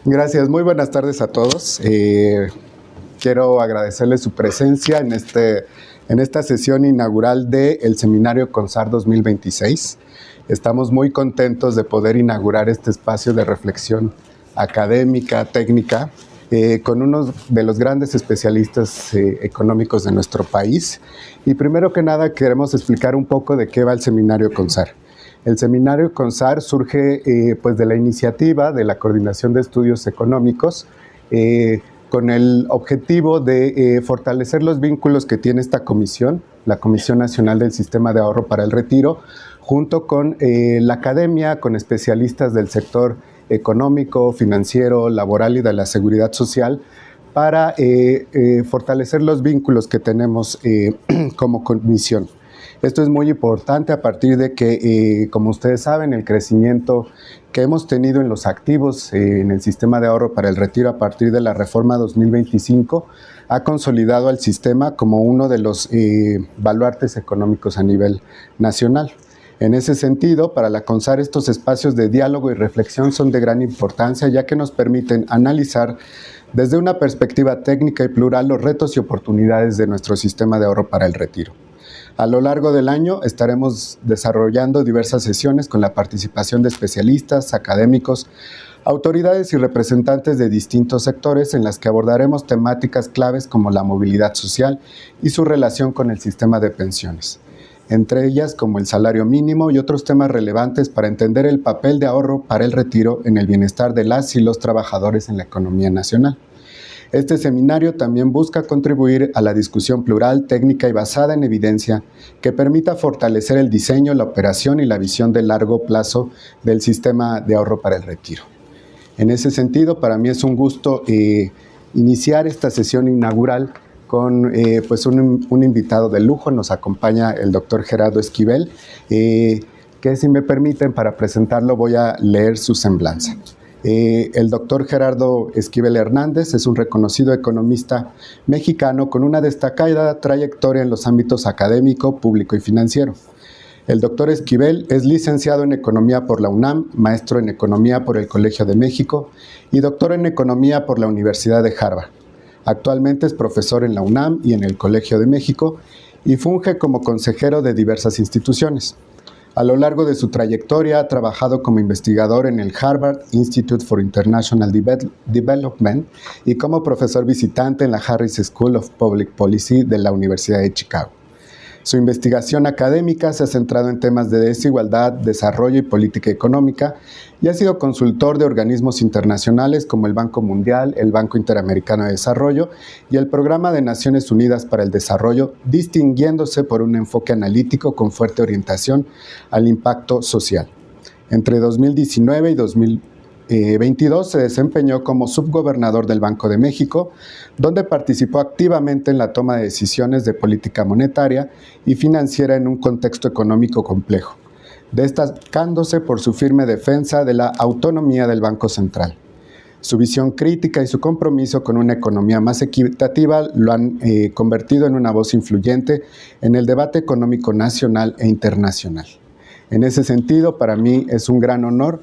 Gracias, muy buenas tardes a todos. Quiero agradecerles su presencia en esta sesión inaugural del Seminario CONSAR 2026. Estamos muy contentos de poder inaugurar este espacio de reflexión académica, técnica, con uno de los grandes especialistas económicos de nuestro país. Y primero que nada queremos explicar un poco de qué va el Seminario CONSAR. El Seminario CONSAR surge pues de la iniciativa de la Coordinación de Estudios Económicos con el objetivo de fortalecer los vínculos que tiene esta comisión, la Comisión Nacional del Sistema de Ahorro para el Retiro, junto con la academia, con especialistas del sector económico, financiero, laboral y de la seguridad social, para fortalecer los vínculos que tenemos como comisión. Esto es muy importante a partir de que, como ustedes saben, el crecimiento que hemos tenido en los activos en el sistema de ahorro para el retiro a partir de la reforma 2025 ha consolidado al sistema como uno de los baluartes económicos a nivel nacional. En ese sentido, para la CONSAR, estos espacios de diálogo y reflexión son de gran importancia, ya que nos permiten analizar desde una perspectiva técnica y plural los retos y oportunidades de nuestro sistema de ahorro para el retiro. A lo largo del año estaremos desarrollando diversas sesiones con la participación de especialistas, académicos, autoridades y representantes de distintos sectores en las que abordaremos temáticas claves como la movilidad social y su relación con el sistema de pensiones, entre ellas como el salario mínimo y otros temas relevantes para entender el papel de ahorro para el retiro en el bienestar de las y los trabajadores en la economía nacional. Este seminario también busca contribuir a la discusión plural, técnica y basada en evidencia que permita fortalecer el diseño, la operación y la visión de largo plazo del sistema de ahorro para el retiro. En ese sentido, para mí es un gusto iniciar esta sesión inaugural con pues un invitado de lujo. Nos acompaña el doctor Gerardo Esquivel, que si me permiten para presentarlo voy a leer su semblanza. El doctor Gerardo Esquivel Hernández es un reconocido economista mexicano con una destacada trayectoria en los ámbitos académico, público y financiero. El doctor Esquivel es licenciado en Economía por la UNAM, maestro en Economía por el Colegio de México y doctor en Economía por la Universidad de Harvard. Actualmente es profesor en la UNAM y en el Colegio de México y funge como consejero de diversas instituciones. A lo largo de su trayectoria ha trabajado como investigador en el Harvard Institute for International Development y como profesor visitante en la Harris School of Public Policy de la Universidad de Chicago. Su investigación académica se ha centrado en temas de desigualdad, desarrollo y política económica y ha sido consultor de organismos internacionales como el Banco Mundial, el Banco Interamericano de Desarrollo y el Programa de Naciones Unidas para el Desarrollo, distinguiéndose por un enfoque analítico con fuerte orientación al impacto social. Entre 2019 y 2022 se desempeñó como subgobernador del Banco de México, donde participó activamente en la toma de decisiones de política monetaria y financiera en un contexto económico complejo, destacándose por su firme defensa de la autonomía del Banco Central. Su visión crítica y su compromiso con una economía más equitativa lo han convertido en una voz influyente en el debate económico nacional e internacional. En ese sentido, para mí es un gran honor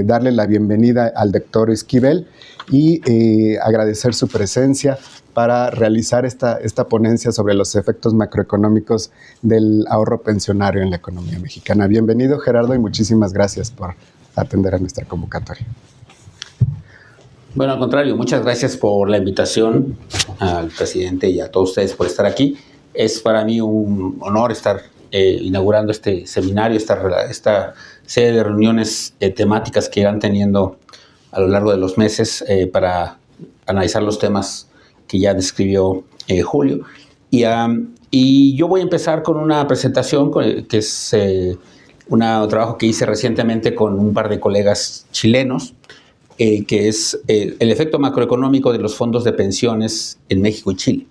darle la bienvenida al doctor Esquivel y agradecer su presencia para realizar esta ponencia sobre los efectos macroeconómicos del ahorro pensionario en la economía mexicana. Bienvenido, Gerardo, y muchísimas gracias por atender a nuestra convocatoria. Bueno, al contrario, muchas gracias por la invitación al presidente y a todos ustedes por estar aquí. Es para mí un honor estar inaugurando este seminario, esta serie de reuniones temáticas que irán teniendo a lo largo de los meses para analizar los temas que ya describió Julio. Y yo voy a empezar con una presentación que es un trabajo que hice recientemente con un par de colegas chilenos, que es el efecto macroeconómico de los fondos de pensiones en México y Chile.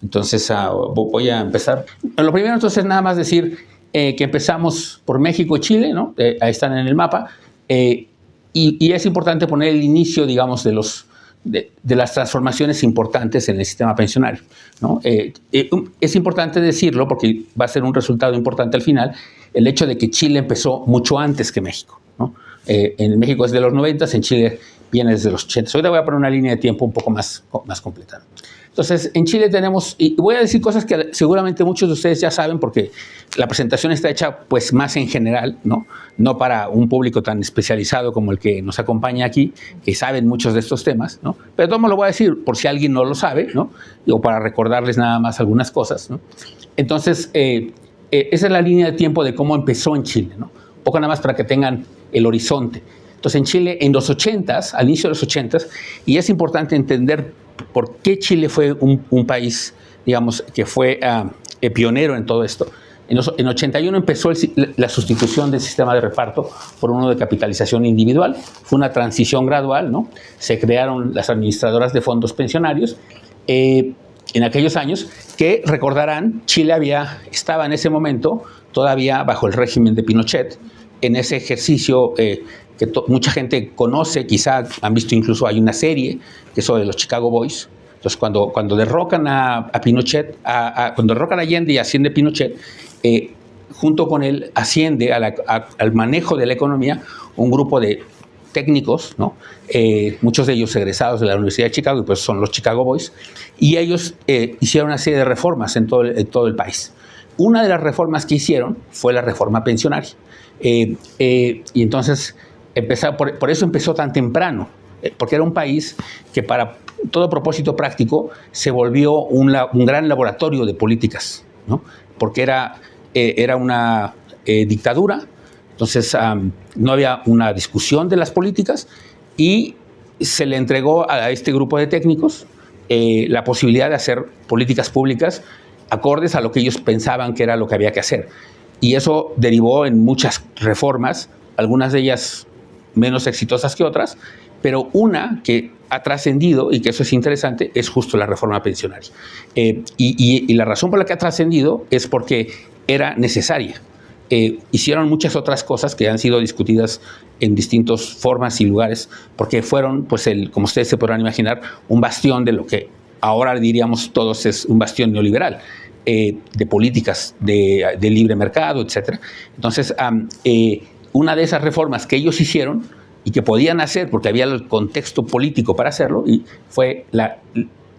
Entonces voy a empezar. Lo primero entonces nada más decir que empezamos por México y Chile, ¿no? Ahí están en el mapa, y es importante poner el inicio, digamos, de las transformaciones importantes en el sistema pensionario, ¿no? Es importante decirlo porque va a ser un resultado importante al final, el hecho de que Chile empezó mucho antes que México, ¿no? En México es de los 90, en Chile viene desde los 80. Ahorita voy a poner una línea de tiempo un poco más completa. Entonces, en Chile tenemos, y voy a decir cosas que seguramente muchos de ustedes ya saben, porque la presentación está hecha pues más en general, no para un público tan especializado como el que nos acompaña aquí, que saben muchos de estos temas, ¿no? Pero todo me lo voy a decir por si alguien no lo sabe, ¿no? O para recordarles nada más algunas cosas, ¿no? Entonces, esa es la línea de tiempo de cómo empezó en Chile, ¿no? Un poco nada más para que tengan el horizonte. Entonces, en Chile, en los 80s, al inicio de los 80s, y es importante entender por qué Chile fue un país, digamos, que fue pionero en todo esto. En 81 empezó la sustitución del sistema de reparto por uno de capitalización individual. Fue una transición gradual, ¿no? Se crearon las administradoras de fondos pensionarios. En aquellos años, que recordarán, Chile estaba en ese momento todavía bajo el régimen de Pinochet, en ese ejercicio que mucha gente conoce, quizá han visto incluso, hay una serie que es sobre los Chicago Boys. Entonces, cuando derrocan a Pinochet, cuando derrocan a Allende y asciende Pinochet, junto con él asciende al manejo de la economía un grupo de técnicos, ¿no? Muchos de ellos egresados de la Universidad de Chicago, y pues son los Chicago Boys, y ellos hicieron una serie de reformas en todo el país. Una de las reformas que hicieron fue la reforma pensionaria. Y entonces, por eso empezó tan temprano, porque era un país que para todo propósito práctico se volvió un gran laboratorio de políticas, ¿no? Porque era una dictadura. Entonces, no había una discusión de las políticas y se le entregó a este grupo de técnicos la posibilidad de hacer políticas públicas acordes a lo que ellos pensaban que era lo que había que hacer. Y eso derivó en muchas reformas, algunas de ellas menos exitosas que otras, pero una que ha trascendido, y que eso es interesante, es justo la reforma pensionaria. Y la razón por la que ha trascendido es porque era necesaria. Hicieron muchas otras cosas que han sido discutidas en distintas formas y lugares, porque fueron, pues, como ustedes se podrán imaginar, un bastión de lo que ahora diríamos todos es un bastión neoliberal, de políticas de libre mercado, etc. Entonces, una de esas reformas que ellos hicieron y que podían hacer porque había el contexto político para hacerlo, y fue la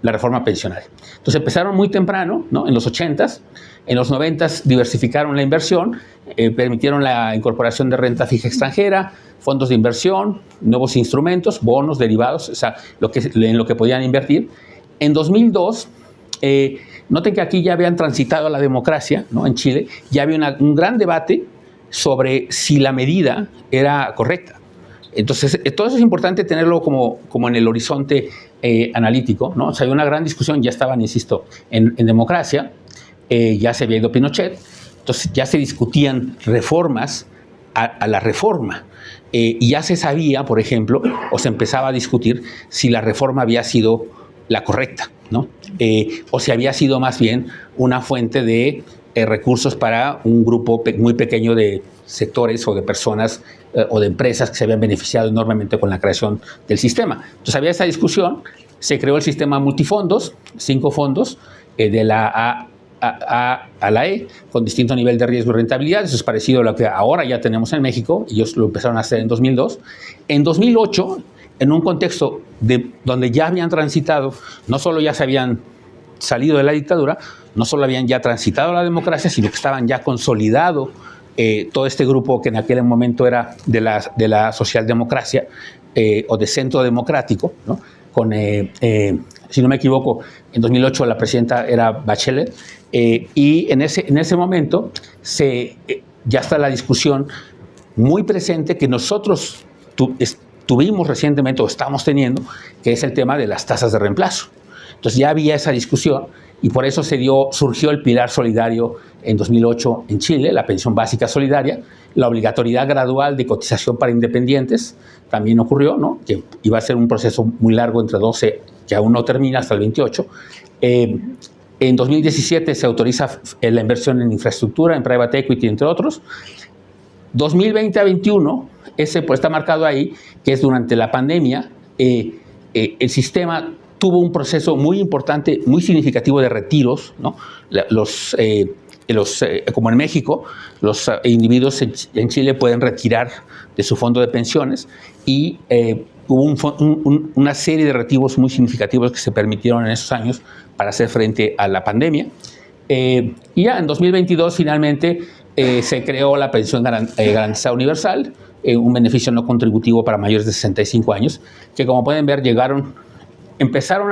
reforma pensionaria. Entonces empezaron muy temprano, ¿no? En los 80s, en los 90s diversificaron la inversión, permitieron la incorporación de renta fija extranjera, fondos de inversión, nuevos instrumentos, bonos, derivados, o sea, en lo que podían invertir. En 2002, noten que aquí ya habían transitado a la democracia, ¿no? En Chile ya había un gran debate sobre si la medida era correcta. Entonces, todo eso es importante tenerlo como en el horizonte analítico, ¿no? O sea, hay una gran discusión, ya estaban, insisto, en democracia, ya se había ido Pinochet, entonces ya se discutían reformas a la reforma, y ya se sabía, por ejemplo, o se empezaba a discutir si la reforma había sido la correcta, ¿no? O si había sido más bien una fuente de recursos para un grupo muy pequeño de sectores o de personas o de empresas que se habían beneficiado enormemente con la creación del sistema. Entonces había esa discusión, se creó el sistema multifondos, 5 fondos, de la A a la E, con distinto nivel de riesgo y rentabilidad. Eso es parecido a lo que ahora ya tenemos en México, y ellos lo empezaron a hacer en 2002. En 2008, en un contexto donde ya habían transitado, no solo ya se habían salido de la dictadura, no solo habían ya transitado a la democracia, sino que estaban ya consolidado todo este grupo que en aquel momento era de la socialdemocracia o de centro democrático, ¿no? Si no me equivoco, en 2008 la presidenta era Bachelet, y en ese momento ya está la discusión muy presente que nosotros tuvimos recientemente o estamos teniendo, que es el tema de las tasas de reemplazo. Entonces ya había esa discusión, y por eso surgió el pilar solidario en 2008 en Chile, la pensión básica solidaria, la obligatoriedad gradual de cotización para independientes también ocurrió, ¿no? Que iba a ser un proceso muy largo entre 12, que aún no termina, hasta el 28. En 2017 se autoriza la inversión en infraestructura, en private equity, entre otros. 2020 a 2021, ese pues está marcado ahí, que es durante la pandemia, el sistema tuvo un proceso muy importante, muy significativo de retiros, ¿no? Como en México, los individuos en Chile pueden retirar de su fondo de pensiones, y hubo una serie de reactivos muy significativos que se permitieron en esos años para hacer frente a la pandemia. Y ya en 2022 finalmente se creó la pensión garantizada universal, un beneficio no contributivo para mayores de 65 años, que como pueden ver empezaron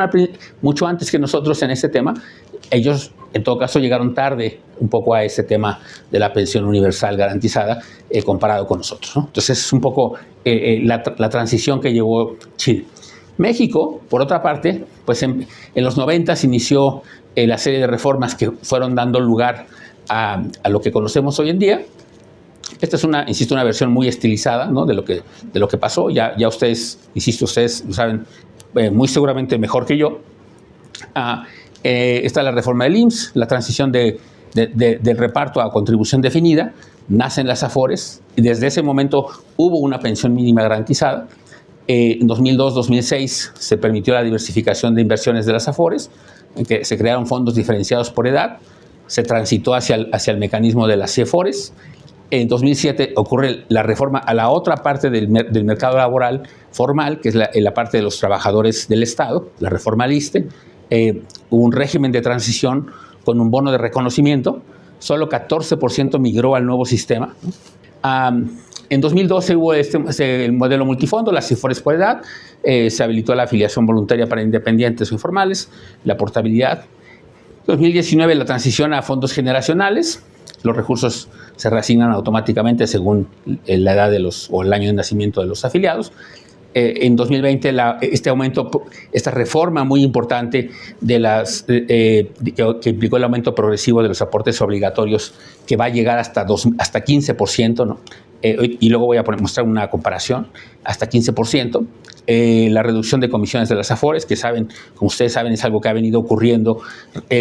mucho antes que nosotros en este tema. Ellos, en todo caso, llegaron tarde un poco a ese tema de la pensión universal garantizada comparado con nosotros, ¿no? Entonces, es un poco la transición que llevó Chile. México, por otra parte, pues en los 90 se inició la serie de reformas que fueron dando lugar a lo que conocemos hoy en día. Esta es insisto, una versión muy estilizada, ¿no?, de lo que pasó. Ya ustedes, insisto, ustedes lo saben muy seguramente mejor que yo. Está la reforma del IMSS, la transición del reparto a contribución definida, nacen las AFORES, y desde ese momento hubo una pensión mínima garantizada. En 2002-2006 se permitió la diversificación de inversiones de las AFORES, en que se crearon fondos diferenciados por edad, se transitó hacia el mecanismo de las CIEFORES. En 2007 ocurre la reforma a la otra parte del mercado laboral formal, que es la parte de los trabajadores del Estado, la reforma al ISSSTE. Hubo un régimen de transición con un bono de reconocimiento, solo 14% migró al nuevo sistema. En 2012 hubo el modelo multifondo, las CIFORES por edad, se habilitó la afiliación voluntaria para independientes o informales, la portabilidad. 2019 la transición a fondos generacionales, los recursos se reasignan automáticamente según la edad o el año de nacimiento de los afiliados. En 2020 esta reforma muy importante que implicó el aumento progresivo de los aportes obligatorios, que va a llegar hasta 15%, ¿no? Y luego voy a mostrar una comparación, hasta 15%. La reducción de comisiones de las AFORES, que como ustedes saben, es algo que ha venido ocurriendo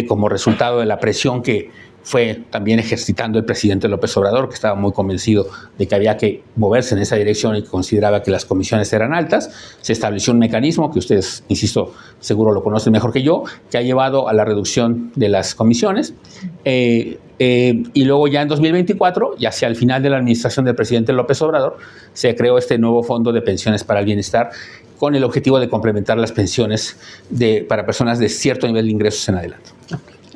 como resultado de la presión que fue también ejercitando el presidente López Obrador, que estaba muy convencido de que había que moverse en esa dirección y que consideraba que las comisiones eran altas. Se estableció un mecanismo que ustedes, insisto, seguro lo conocen mejor que yo, que ha llevado a la reducción de las comisiones. Y luego ya en 2024, y hacia el final de la administración del presidente López Obrador, se creó este nuevo Fondo de Pensiones para el Bienestar, con el objetivo de complementar las pensiones para personas de cierto nivel de ingresos en adelante.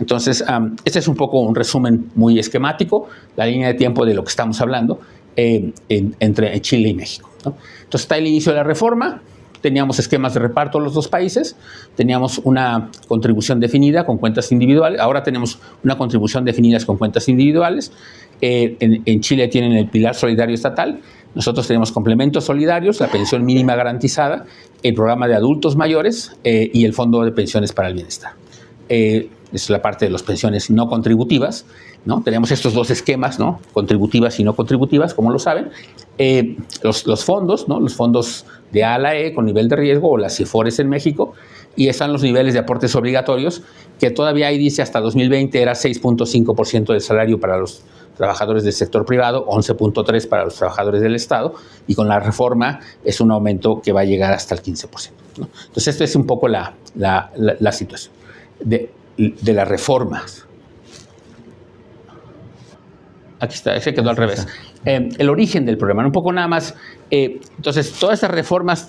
Entonces, este es un poco un resumen muy esquemático, la línea de tiempo de lo que estamos hablando entre Chile y México, ¿no? Entonces, está el inicio de la reforma, teníamos esquemas de reparto en los dos países, teníamos una contribución definida con cuentas individuales, ahora tenemos una contribución definida con cuentas individuales. En Chile tienen el pilar solidario estatal, nosotros tenemos complementos solidarios, la pensión mínima garantizada, el programa de adultos mayores y el fondo de pensiones para el bienestar. Es la parte de las pensiones no contributivas, ¿no? Tenemos estos dos esquemas, ¿no?, contributivas y no contributivas, como lo saben. Los fondos, ¿no?, los fondos de A a la E con nivel de riesgo, o las CIFORES en México, y están los niveles de aportes obligatorios, que todavía ahí dice hasta 2020 era 6.5% del salario para los trabajadores del sector privado, 11.3% para los trabajadores del Estado, y con la reforma es un aumento que va a llegar hasta el 15%, ¿no? Entonces, esta es un poco la situación de las reformas. Aquí está, ese quedó al revés. El origen del problema, un poco nada más. Entonces, todas estas reformas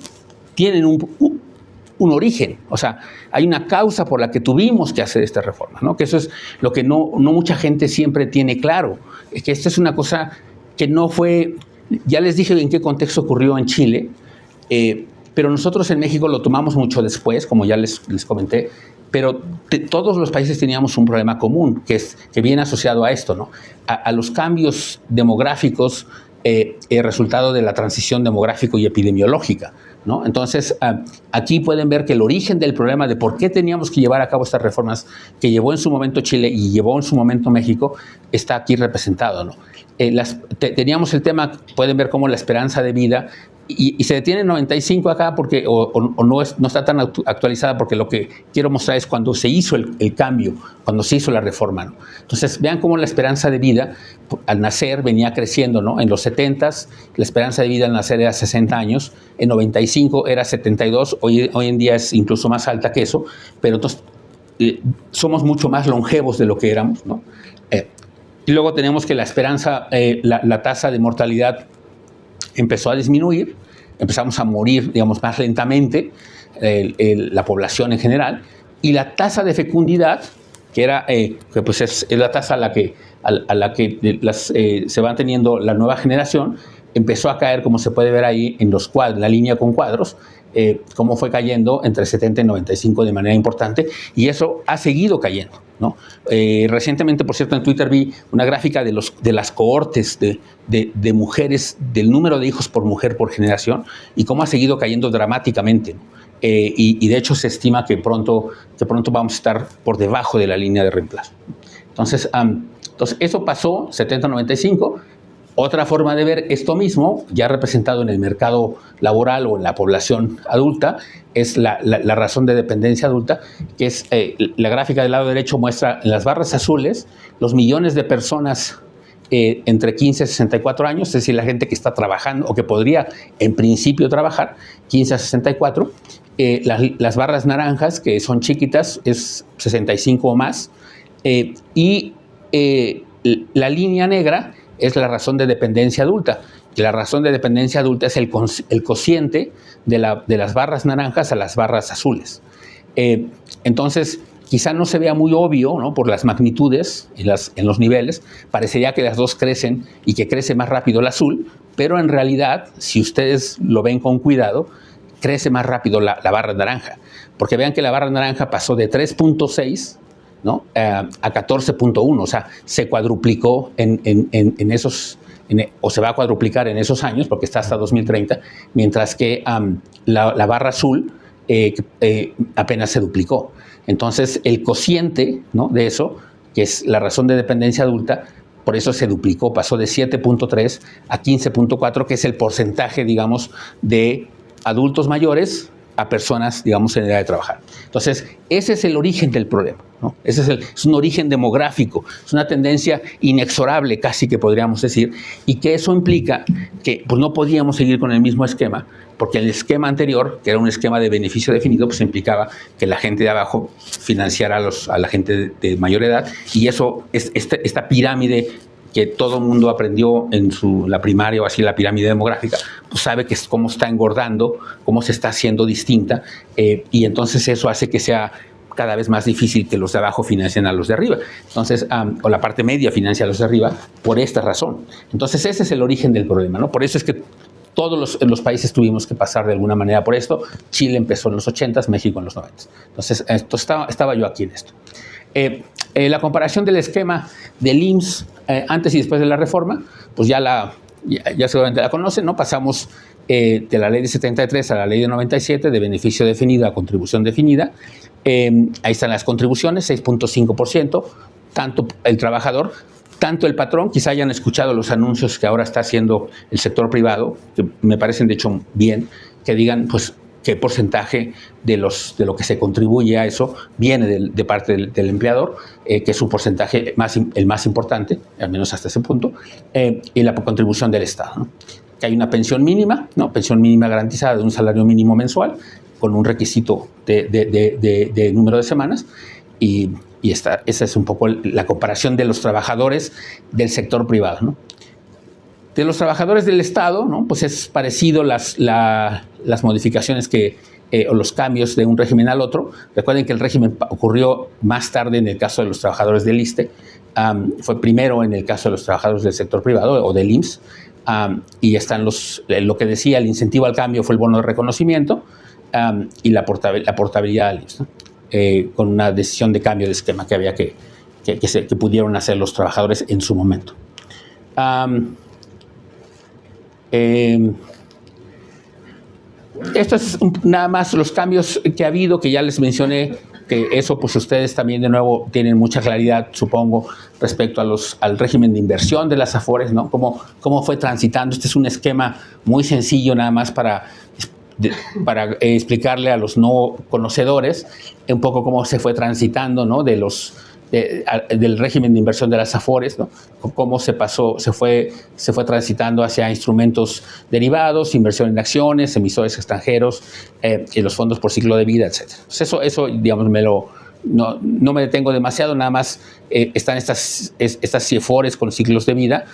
tienen un origen, o sea, hay una causa por la que tuvimos que hacer esta reforma, ¿no? Que eso es lo que no mucha gente siempre tiene claro, es que esta es una cosa que no fue, ya les dije en qué contexto ocurrió en Chile, pero nosotros en México lo tomamos mucho después, como ya les comenté, pero todos los países teníamos un problema común, que viene asociado a esto, ¿no? A los cambios demográficos, resultado de la transición demográfico y epidemiológica, ¿no? Entonces, aquí pueden ver que el origen del problema de por qué teníamos que llevar a cabo estas reformas que llevó en su momento Chile y llevó en su momento México, está aquí representado, ¿no? Teníamos el tema, pueden ver cómo la esperanza de vida, y se detiene en 95 acá porque no está tan actualizada, porque lo que quiero mostrar es cuando se hizo el cambio, cuando se hizo la reforma, ¿no? Entonces, vean cómo la esperanza de vida al nacer venía creciendo, ¿no? En los 70s, la esperanza de vida al nacer era 60 años, en 95 era 72, hoy en día es incluso más alta que eso, pero entonces somos mucho más longevos de lo que éramos, ¿no? Y luego tenemos que la esperanza, la tasa de mortalidad empezó a disminuir, empezamos a morir, digamos, más lentamente, la población en general, y la tasa de fecundidad, que era, que pues es la tasa a la que se va teniendo la nueva generación, empezó a caer, como se puede ver ahí en los cuadros, la línea con cuadros, cómo fue cayendo entre 70 y 95 de manera importante, y eso ha seguido cayendo, ¿no? Recientemente, por cierto, en Twitter vi una gráfica de las cohortes de mujeres, del número de hijos por mujer por generación, y cómo ha seguido cayendo dramáticamente, ¿no? Y de hecho se estima que pronto vamos a estar por debajo de la línea de reemplazo. Entonces eso pasó, 70-95. Otra forma de ver esto mismo, ya representado en el mercado laboral o en la población adulta, es la razón de dependencia adulta, que es la gráfica del lado derecho muestra en las barras azules los millones de personas entre 15 y 64 años, es decir, la gente que está trabajando o que podría en principio trabajar, 15 a 64. Las barras naranjas, que son chiquitas, es 65 o más, y la línea negra es la razón de dependencia adulta. La razón de dependencia adulta es el cociente de las barras naranjas a las barras azules. Entonces, quizá no se vea muy obvio, ¿no? Por las magnitudes en los niveles, parecería que las dos crecen y que crece más rápido el azul, pero en realidad, si ustedes lo ven con cuidado, crece más rápido la barra naranja, porque vean que la barra naranja pasó de 3.6, ¿no? A 14.1, o sea, se cuadruplicó o se va a cuadruplicar en esos años, porque está hasta 2030, mientras que la barra azul apenas se duplicó. Entonces, el cociente, ¿no? De eso, que es la razón de dependencia adulta, por eso se duplicó, pasó de 7.3 a 15.4, que es el porcentaje, digamos, de adultos mayores a personas, digamos, en edad de trabajar. Entonces, ese es el origen del problema, ¿no? Es un origen demográfico, es una tendencia inexorable, casi que podríamos decir, y que eso implica que pues, no podíamos seguir con el mismo esquema, porque el esquema anterior, que era un esquema de beneficio definido, pues implicaba que la gente de abajo financiara a la gente de mayor edad, y eso, esta pirámide que todo el mundo aprendió en la primaria o así, la pirámide demográfica, pues sabe que es cómo está engordando, cómo se está haciendo distinta, y entonces eso hace que sea cada vez más difícil que los de abajo financien a los de arriba. Entonces, o la parte media financia a los de arriba por esta razón. Entonces, ese es el origen del problema, ¿no? Por eso es que todos los países tuvimos que pasar de alguna manera por esto. Chile empezó en los 80s, México en los 90s. Entonces, estaba yo aquí en esto. La comparación del esquema del IMSS antes y después de la reforma, pues ya seguramente la conocen, ¿no? Pasamos de la ley de 73 a la ley de 97, de beneficio definido a contribución definida. Ahí están las contribuciones, 6.5%, tanto el trabajador, tanto el patrón. Quizá hayan escuchado los anuncios que ahora está haciendo el sector privado, que me parecen de hecho bien, que digan, pues, qué porcentaje de lo que se contribuye a eso viene de parte del empleador, que es un porcentaje el más importante, al menos hasta ese punto, y la contribución del Estado, ¿no? Que hay una pensión mínima, ¿no? Pensión mínima garantizada de un salario mínimo mensual, con un requisito de número de semanas, y esa es un poco la comparación de los trabajadores del sector privado, ¿no? De los trabajadores del Estado, ¿no? Pues es parecido las modificaciones o los cambios de un régimen al otro. Recuerden que el régimen ocurrió más tarde en el caso de los trabajadores del ISSSTE, fue primero en el caso de los trabajadores del sector privado o del IMSS, y están lo que decía el incentivo al cambio fue el bono de reconocimiento, y la portabilidad al IMSS, ¿no? Con una decisión de cambio de esquema que había que pudieron hacer los trabajadores en su momento. Esto es nada más los cambios que ha habido, que ya les mencioné, que eso pues ustedes también de nuevo tienen mucha claridad, supongo, respecto al régimen de inversión de las AFORES, ¿no? Cómo fue transitando. Este es un esquema muy sencillo nada más para explicarle a los no conocedores un poco cómo se fue transitando, ¿no? Del régimen de inversión de las AFORES, ¿no? Cómo se fue transitando hacia instrumentos derivados, inversión en acciones, emisores extranjeros, y los fondos por ciclo de vida, etc. Pues eso digamos, me no me detengo demasiado, nada más están estas CIEFORES con ciclos de vida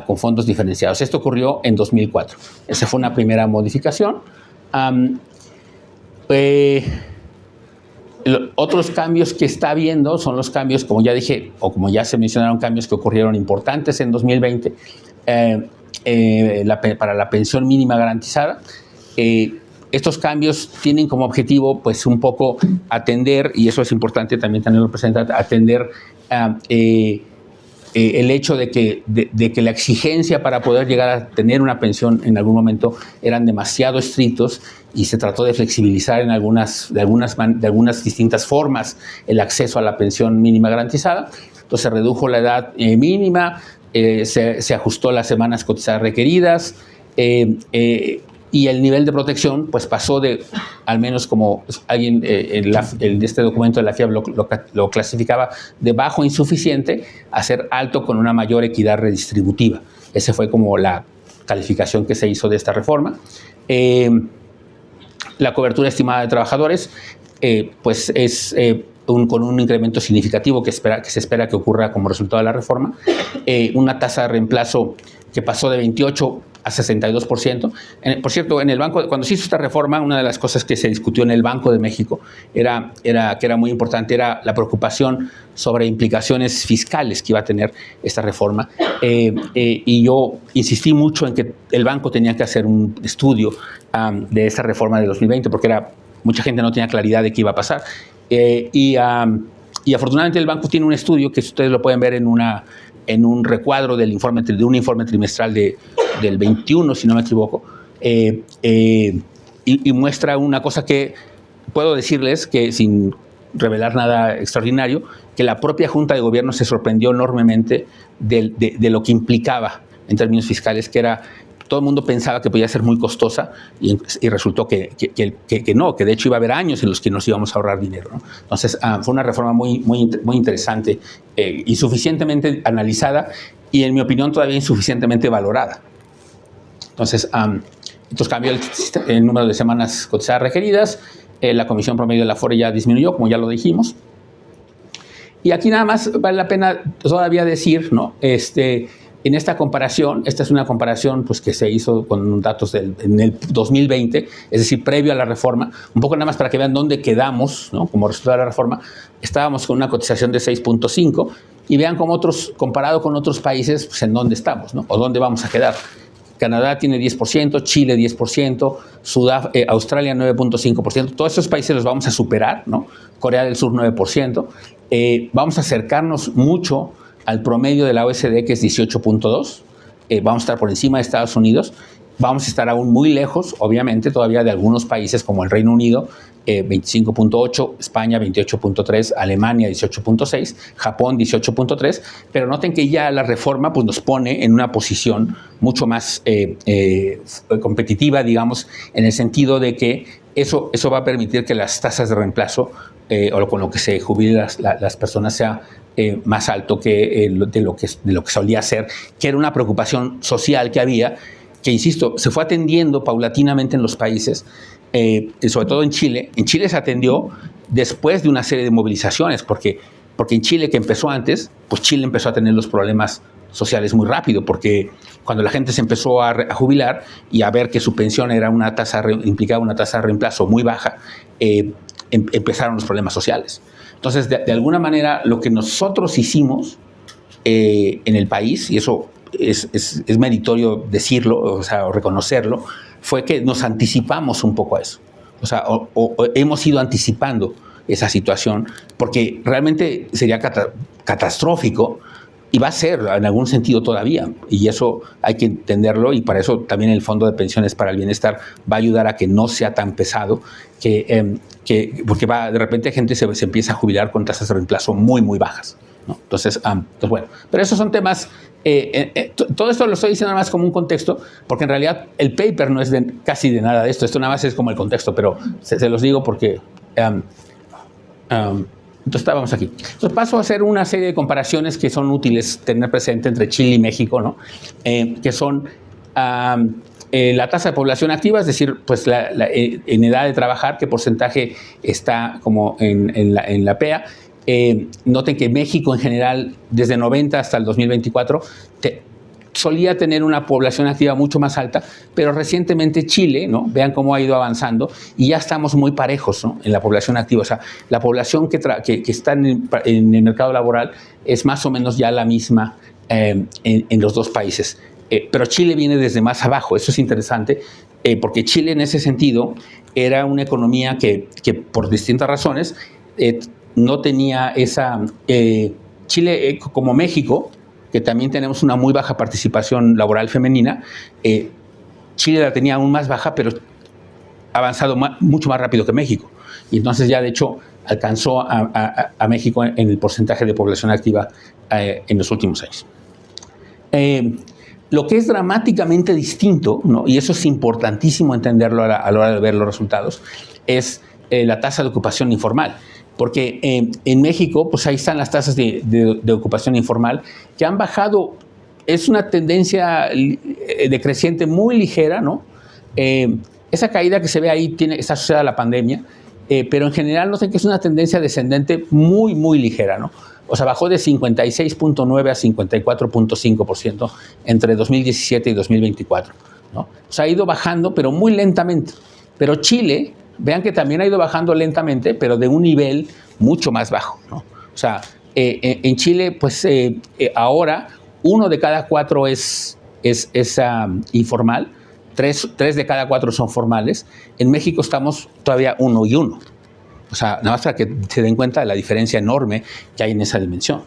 con fondos diferenciados. Esto ocurrió en 2004. Esa fue una primera modificación. Otros cambios que está habiendo son los cambios, como ya dije, o como ya se mencionaron, cambios que ocurrieron importantes en 2020 para la pensión mínima garantizada. Estos cambios tienen como objetivo, pues, un poco atender, y eso es importante también tenerlo presente, atender el hecho de que la exigencia para poder llegar a tener una pensión en algún momento eran demasiado estrictos, y se trató de flexibilizar de algunas distintas formas el acceso a la pensión mínima garantizada. Entonces se redujo la edad mínima, se ajustó las semanas cotizadas requeridas, y el nivel de protección, pues, pasó de, al menos como alguien en este documento de la FIAB lo clasificaba, de bajo insuficiente a ser alto con una mayor equidad redistributiva. Esa fue como la calificación que se hizo de esta reforma. La cobertura estimada de trabajadores, pues, es con un incremento significativo que se espera que ocurra como resultado de la reforma. Una tasa de reemplazo que pasó de 28% a 62%. Por cierto, en el banco, cuando se hizo esta reforma, una de las cosas que se discutió en el Banco de México que era muy importante, era la preocupación sobre implicaciones fiscales que iba a tener esta reforma. Y yo insistí mucho en que el banco tenía que hacer un estudio de esta reforma de 2020, porque mucha gente no tenía claridad de qué iba a pasar. Y afortunadamente el banco tiene un estudio que ustedes lo pueden ver en un recuadro de un informe trimestral del 21, si no me equivoco, y muestra una cosa que puedo decirles, que sin revelar nada extraordinario, que la propia Junta de Gobierno se sorprendió enormemente de lo que implicaba en términos fiscales, que era... Todo el mundo pensaba que podía ser muy costosa, y resultó que no, que de hecho iba a haber años en los que nos íbamos a ahorrar dinero, ¿no? Entonces, fue una reforma muy interesante, insuficientemente analizada y, en mi opinión, todavía insuficientemente valorada. Entonces, estos cambió el número de semanas cotizadas requeridas, la comisión promedio de la Afore ya disminuyó, como ya lo dijimos. Y aquí nada más vale la pena todavía decir, ¿no? En esta comparación, esta es una comparación, pues, que se hizo con datos en el 2020, es decir, previo a la reforma, un poco nada más para que vean dónde quedamos, ¿no? Como resultado de la reforma. Estábamos con una cotización de 6.5, y vean cómo comparado con otros países, pues, en dónde estamos, ¿no? O dónde vamos a quedar. Canadá tiene 10%, Chile 10%, Australia 9.5%. Todos estos países los vamos a superar, ¿no? Corea del Sur 9%. Vamos a acercarnos mucho al promedio de la OECD, que es 18.2. Vamos a estar por encima de Estados Unidos. Vamos a estar aún muy lejos, obviamente, todavía de algunos países como el Reino Unido, 25.8, España 28.3, Alemania 18.6, Japón 18.3, pero noten que ya la reforma, pues, nos pone en una posición mucho más competitiva, digamos, en el sentido de que eso va a permitir que las tasas de reemplazo o con lo que se jubilen las personas sea más alto que de lo que solía ser, que era una preocupación social que había, que, insisto, se fue atendiendo paulatinamente en los países, sobre todo en Chile. En Chile se atendió después de una serie de movilizaciones, porque en Chile, que empezó antes, pues Chile empezó a tener los problemas sociales muy rápido, porque cuando la gente se empezó a jubilar y a ver que su pensión era implicaba una tasa de reemplazo muy baja, empezaron los problemas sociales. Entonces, de alguna manera, lo que nosotros hicimos en el país, y eso es meritorio decirlo, o sea, o reconocerlo, fue que nos anticipamos un poco a eso. O sea, hemos ido anticipando esa situación, porque realmente sería catastrófico, y va a ser en algún sentido todavía, y eso hay que entenderlo, y para eso también el Fondo de Pensiones para el Bienestar va a ayudar a que no sea tan pesado, porque de repente gente se empieza a jubilar con tasas de reemplazo muy, muy bajas, ¿no? Entonces, bueno, pero esos son temas, todo esto lo estoy diciendo nada más como un contexto, porque en realidad el paper no es casi de nada de esto nada más es como el contexto, pero se los digo porque... Entonces estábamos aquí. Entonces paso a hacer una serie de comparaciones que son útiles tener presente entre Chile y México, ¿no? Que son la tasa de población activa, es decir, pues en edad de trabajar, qué porcentaje está como en la PEA. Noten que México en general, desde 90 hasta el 2024, solía tener una población activa mucho más alta, pero recientemente Chile, ¿no? Vean cómo ha ido avanzando y ya estamos muy parejos, ¿no? En la población activa. O sea, la población que está en el mercado laboral es más o menos ya la misma en los dos países. Pero Chile viene desde más abajo. Eso es interesante, porque Chile en ese sentido era una economía que por distintas razones no tenía esa... Chile, como México, que también tenemos una muy baja participación laboral femenina, Chile la tenía aún más baja, pero ha avanzado mucho más rápido que México. Y entonces ya, de hecho, alcanzó a México en el porcentaje de población activa en los últimos años. Lo que es dramáticamente distinto, ¿no? Y eso es importantísimo entenderlo a la hora de ver los resultados, es la tasa de ocupación informal. Porque en México, pues ahí están las tasas de ocupación informal que han bajado. Es una tendencia decreciente muy ligera, ¿no? Esa caída que se ve ahí está asociada a la pandemia, pero en general noten que es una tendencia descendente muy, muy ligera, ¿no? O sea, bajó de 56.9 a 54.5% entre 2017 y 2024, ¿no? O sea, ha ido bajando, pero muy lentamente. Pero Chile, vean que también ha ido bajando lentamente, pero de un nivel mucho más bajo, ¿no? O sea, en Chile, pues ahora 1 de cada 4 es informal, 3 de cada 4 son formales. En México estamos todavía 1 y 1. O sea, nada más para que se den cuenta de la diferencia enorme que hay en esa dimensión.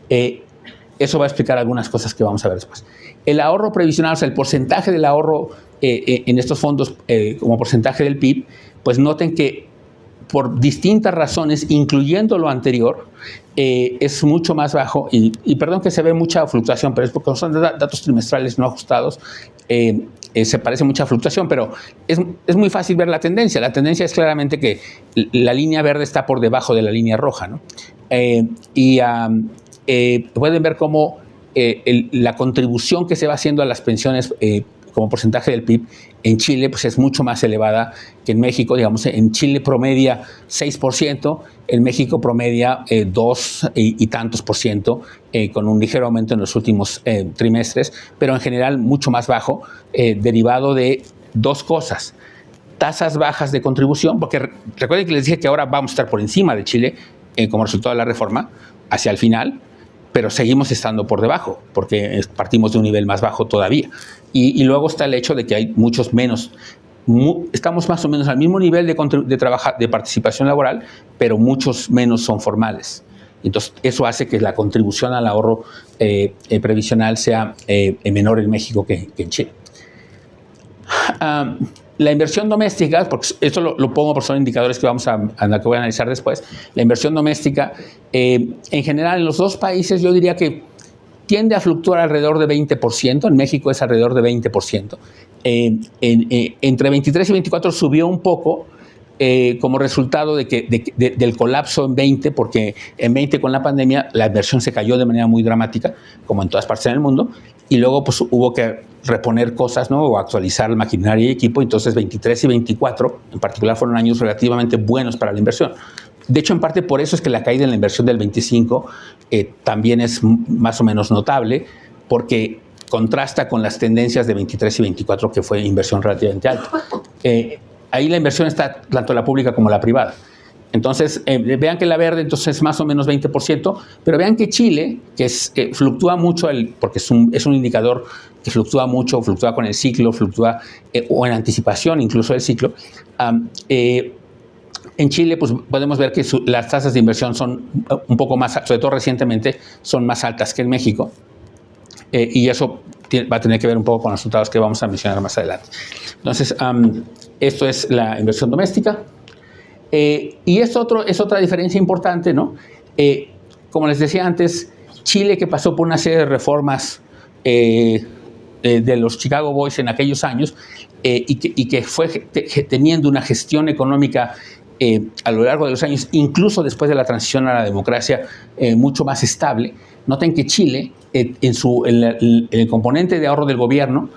Eso va a explicar algunas cosas que vamos a ver después. El ahorro previsional, o sea, el porcentaje del ahorro en estos fondos como porcentaje del PIB, pues noten que por distintas razones, incluyendo lo anterior, es mucho más bajo. Y perdón que se ve mucha fluctuación, pero es porque son datos trimestrales no ajustados. Se parece mucha fluctuación, pero es muy fácil ver la tendencia. La tendencia es claramente que la línea verde está por debajo de la línea roja, ¿no? Pueden ver cómo la contribución que se va haciendo a las pensiones como porcentaje del PIB en Chile pues es mucho más elevada que en México. Digamos, en Chile promedia 6%, en México promedia 2 y tantos por ciento, con un ligero aumento en los últimos trimestres, pero en general mucho más bajo, derivado de dos cosas: tasas bajas de contribución, porque recuerden que les dije que ahora vamos a estar por encima de Chile como resultado de la reforma hacia el final, pero seguimos estando por debajo, porque partimos de un nivel más bajo todavía. Y luego está el hecho de que hay muchos menos, estamos más o menos al mismo nivel de participación laboral, pero muchos menos son formales. Entonces, eso hace que la contribución al ahorro previsional sea menor en México que en Chile. La inversión doméstica, porque esto lo pongo por son indicadores que que voy a analizar después. La inversión doméstica, en general, en los dos países, yo diría que tiende a fluctuar alrededor de 20%. En México es alrededor de 20%. Entre 23 y 24 subió un poco como resultado del colapso en 20, porque en 20 con la pandemia la inversión se cayó de manera muy dramática, como en todas partes del mundo, y luego pues hubo que reponer cosas, ¿no? O actualizar maquinaria y equipo. Entonces 23 y 24 en particular fueron años relativamente buenos para la inversión. De hecho, en parte por eso es que la caída en la inversión del 25 también es más o menos notable, porque contrasta con las tendencias de 23 y 24, que fue inversión relativamente alta. Ahí la inversión está tanto la pública como la privada. Entonces, vean que la verde entonces es más o menos 20%, pero vean que Chile, que fluctúa mucho, porque es un indicador que fluctúa mucho, fluctúa con el ciclo, fluctúa o en anticipación incluso del ciclo. En Chile, pues podemos ver que las tasas de inversión son un poco más, sobre todo recientemente, son más altas que en México. Y eso va a tener que ver un poco con los resultados que vamos a mencionar más adelante. Entonces, esto es la inversión doméstica. Y es otra diferencia importante, ¿no? Como les decía antes, Chile, que pasó por una serie de reformas de los Chicago Boys en aquellos años, y que fue teniendo una gestión económica a lo largo de los años, incluso después de la transición a la democracia, mucho más estable. Noten que Chile, en el componente de ahorro del gobierno,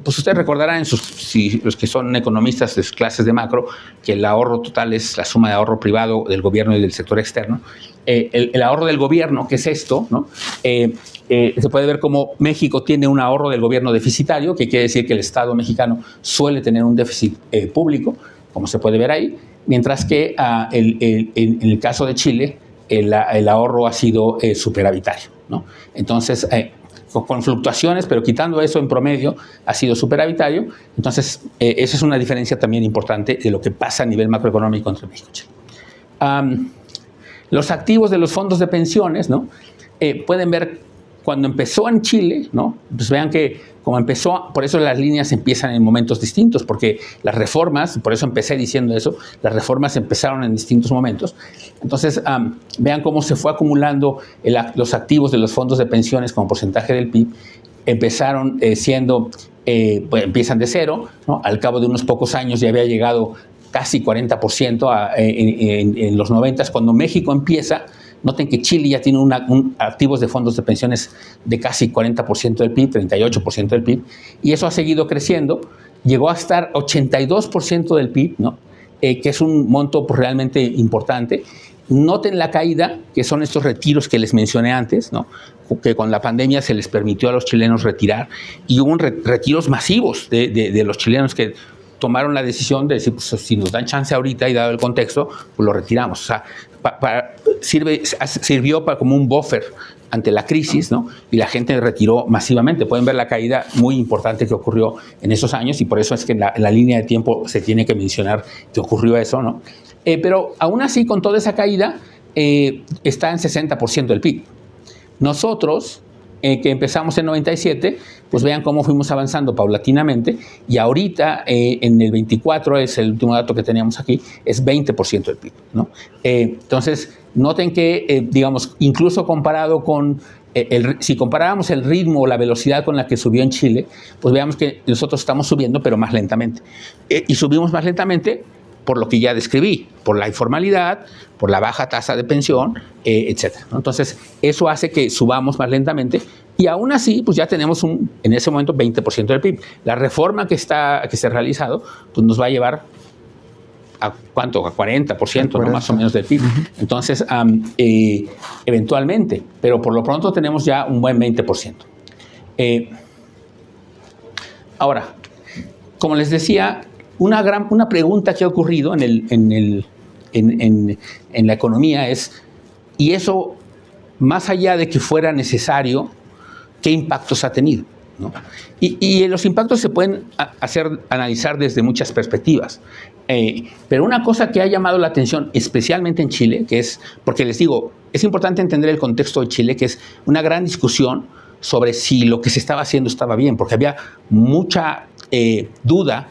Pues ustedes recordarán, si los que son economistas de sus clases de macro, que el ahorro total es la suma de ahorro privado del gobierno y del sector externo. El ahorro del gobierno, que es esto, ¿no? Se puede ver como México tiene un ahorro del gobierno deficitario, que quiere decir que el Estado mexicano suele tener un déficit público, como se puede ver ahí, mientras que en el caso de Chile el ahorro ha sido superavitario, ¿no? Entonces, con fluctuaciones, pero quitando eso en promedio, ha sido superavitario. Entonces, esa es una diferencia también importante de lo que pasa a nivel macroeconómico entre México y Chile. Los activos de los fondos de pensiones, ¿no? Pueden ver cuando empezó en Chile, ¿no? Pues vean que como empezó, por eso las líneas empiezan en momentos distintos, porque las reformas, por eso empecé diciendo eso, las reformas empezaron en distintos momentos. Entonces, vean cómo se fue acumulando los activos de los fondos de pensiones como porcentaje del PIB. Empezaron pues empiezan de cero, ¿no? Al cabo de unos pocos años ya había llegado casi 40% en los 90s, cuando México empieza. Noten que Chile ya tiene activos de fondos de pensiones de casi 40% del PIB, 38% del PIB, y eso ha seguido creciendo. Llegó a estar 82% del PIB, ¿no? Que es un monto pues, realmente importante. Noten la caída, que son estos retiros que les mencioné antes, ¿no? Que con la pandemia se les permitió a los chilenos retirar, y hubo retiros masivos de los chilenos que tomaron la decisión de decir, pues, si nos dan chance ahorita y dado el contexto, pues lo retiramos. O sea, sirvió como un buffer ante la crisis, ¿no? Y la gente retiró masivamente. Pueden ver la caída muy importante que ocurrió en esos años, y por eso es que en la línea de tiempo se tiene que mencionar que ocurrió eso, ¿no? Pero aún así, con toda esa caída, está en 60% del PIB. Nosotros, que empezamos en 97, pues vean cómo fuimos avanzando paulatinamente, y ahorita en el 24, es el último dato que teníamos aquí, es 20% del PIB, ¿no? Entonces, noten que, digamos, incluso comparado con, si comparábamos el ritmo o la velocidad con la que subió en Chile, pues veamos que nosotros estamos subiendo, pero más lentamente. Y subimos más lentamente por lo que ya describí, por la informalidad, por la baja tasa de pensión, etc. Entonces, eso hace que subamos más lentamente, y aún así, pues ya tenemos en ese momento 20% del PIB. La reforma que se ha realizado, pues nos va a llevar a ¿cuánto? A 40%, ¿no? Más o menos del PIB. Entonces, eventualmente, pero por lo pronto tenemos ya un buen 20%. Ahora, como les decía, una pregunta que ha ocurrido en la economía es, y eso, más allá de que fuera necesario, ¿qué impactos ha tenido? ¿No? Y los impactos se pueden analizar desde muchas perspectivas. Pero una cosa que ha llamado la atención, especialmente en Chile, que es, porque les digo, es importante entender el contexto de Chile, que es una gran discusión sobre si lo que se estaba haciendo estaba bien, porque había mucha duda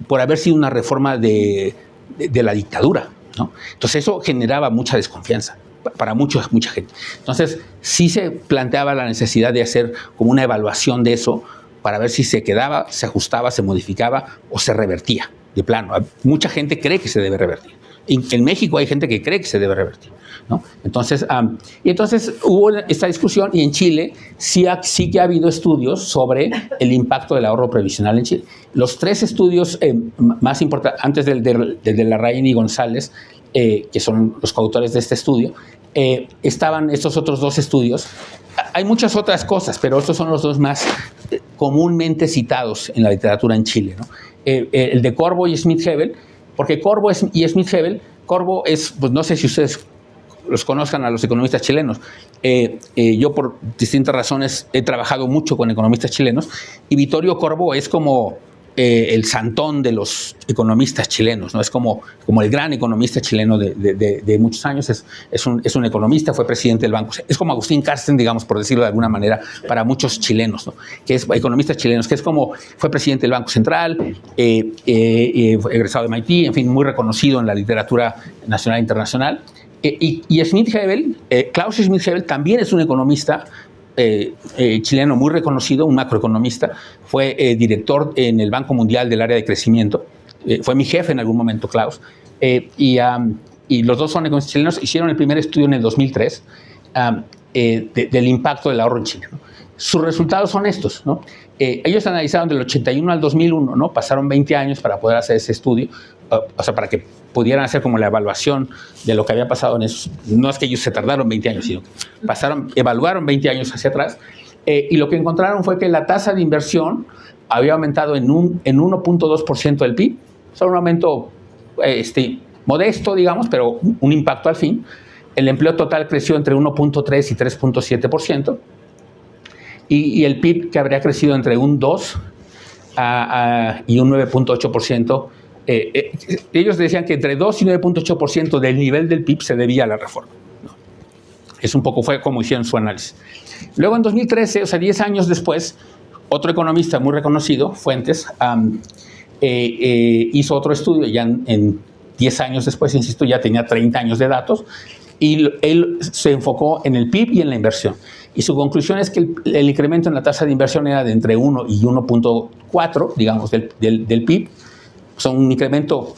por haber sido una reforma de la dictadura, ¿no? Entonces eso generaba mucha desconfianza para mucha gente. Entonces sí se planteaba la necesidad de hacer como una evaluación de eso para ver si se quedaba, se ajustaba, se modificaba o se revertía de plano. Mucha gente cree que se debe revertir. En México hay gente que cree que se debe revertir, ¿no? Entonces, hubo esta discusión, y en Chile sí que ha habido estudios sobre el impacto del ahorro previsional en Chile. Los 3 estudios más importantes, antes del de Larraín y González, que son los coautores de este estudio, estaban estos otros 2 estudios. Hay muchas otras cosas, pero estos son los 2 más comúnmente citados en la literatura en Chile, ¿no? El de Corbo y Schmidt-Hebel, porque Corbo y Schmidt-Hebel, Corbo es, pues no sé si ustedes los conozcan a los economistas chilenos. Yo por distintas razones he trabajado mucho con economistas chilenos, y Vittorio Corbo es como el santón de los economistas chilenos, ¿no? Es como el gran economista chileno de muchos años. Es un economista, fue presidente del Banco. Es como Agustín Carsten, digamos, por decirlo de alguna manera, para muchos chilenos, ¿no? Que es economistas chilenos, que es como fue presidente del Banco Central, egresado de MIT, en fin, muy reconocido en la literatura nacional e internacional. Y Schmidt-Hebel, Klaus Schmidt-Hebel también es un economista chileno muy reconocido, un macroeconomista. Fue director en el Banco Mundial del área de crecimiento. Fue mi jefe en algún momento, Klaus. Y los 2 son economistas chilenos. Hicieron el primer estudio en el 2003 del impacto del ahorro en Chile, ¿no? Sus resultados son estos, ¿no? ellos analizaron del 81 al 2001, ¿no? Pasaron 20 años para poder hacer ese estudio, o sea, para que pudieran hacer como la evaluación de lo que había pasado en esos. No es que ellos se tardaron 20 años, sino que evaluaron 20 años hacia atrás, y lo que encontraron fue que la tasa de inversión había aumentado en 1.2% del PIB, o sea, un aumento modesto, digamos, pero un impacto al fin. El empleo total creció entre 1.3 y 3.7%, y el PIB, que habría crecido entre un 2 y un 9.8%. Ellos decían que entre 2 y 9.8% del nivel del PIB se debía a la reforma, ¿no? Es un poco, fue como hicieron su análisis. Luego en 2013, o sea, 10 años después, otro economista muy reconocido, Fuentes, hizo otro estudio, ya en 10 años después, insisto, ya tenía 30 años de datos, y él se enfocó en el PIB y en la inversión. Y su conclusión es que el incremento en la tasa de inversión era de entre 1 y 1.4, digamos, del PIB. O sea, un incremento,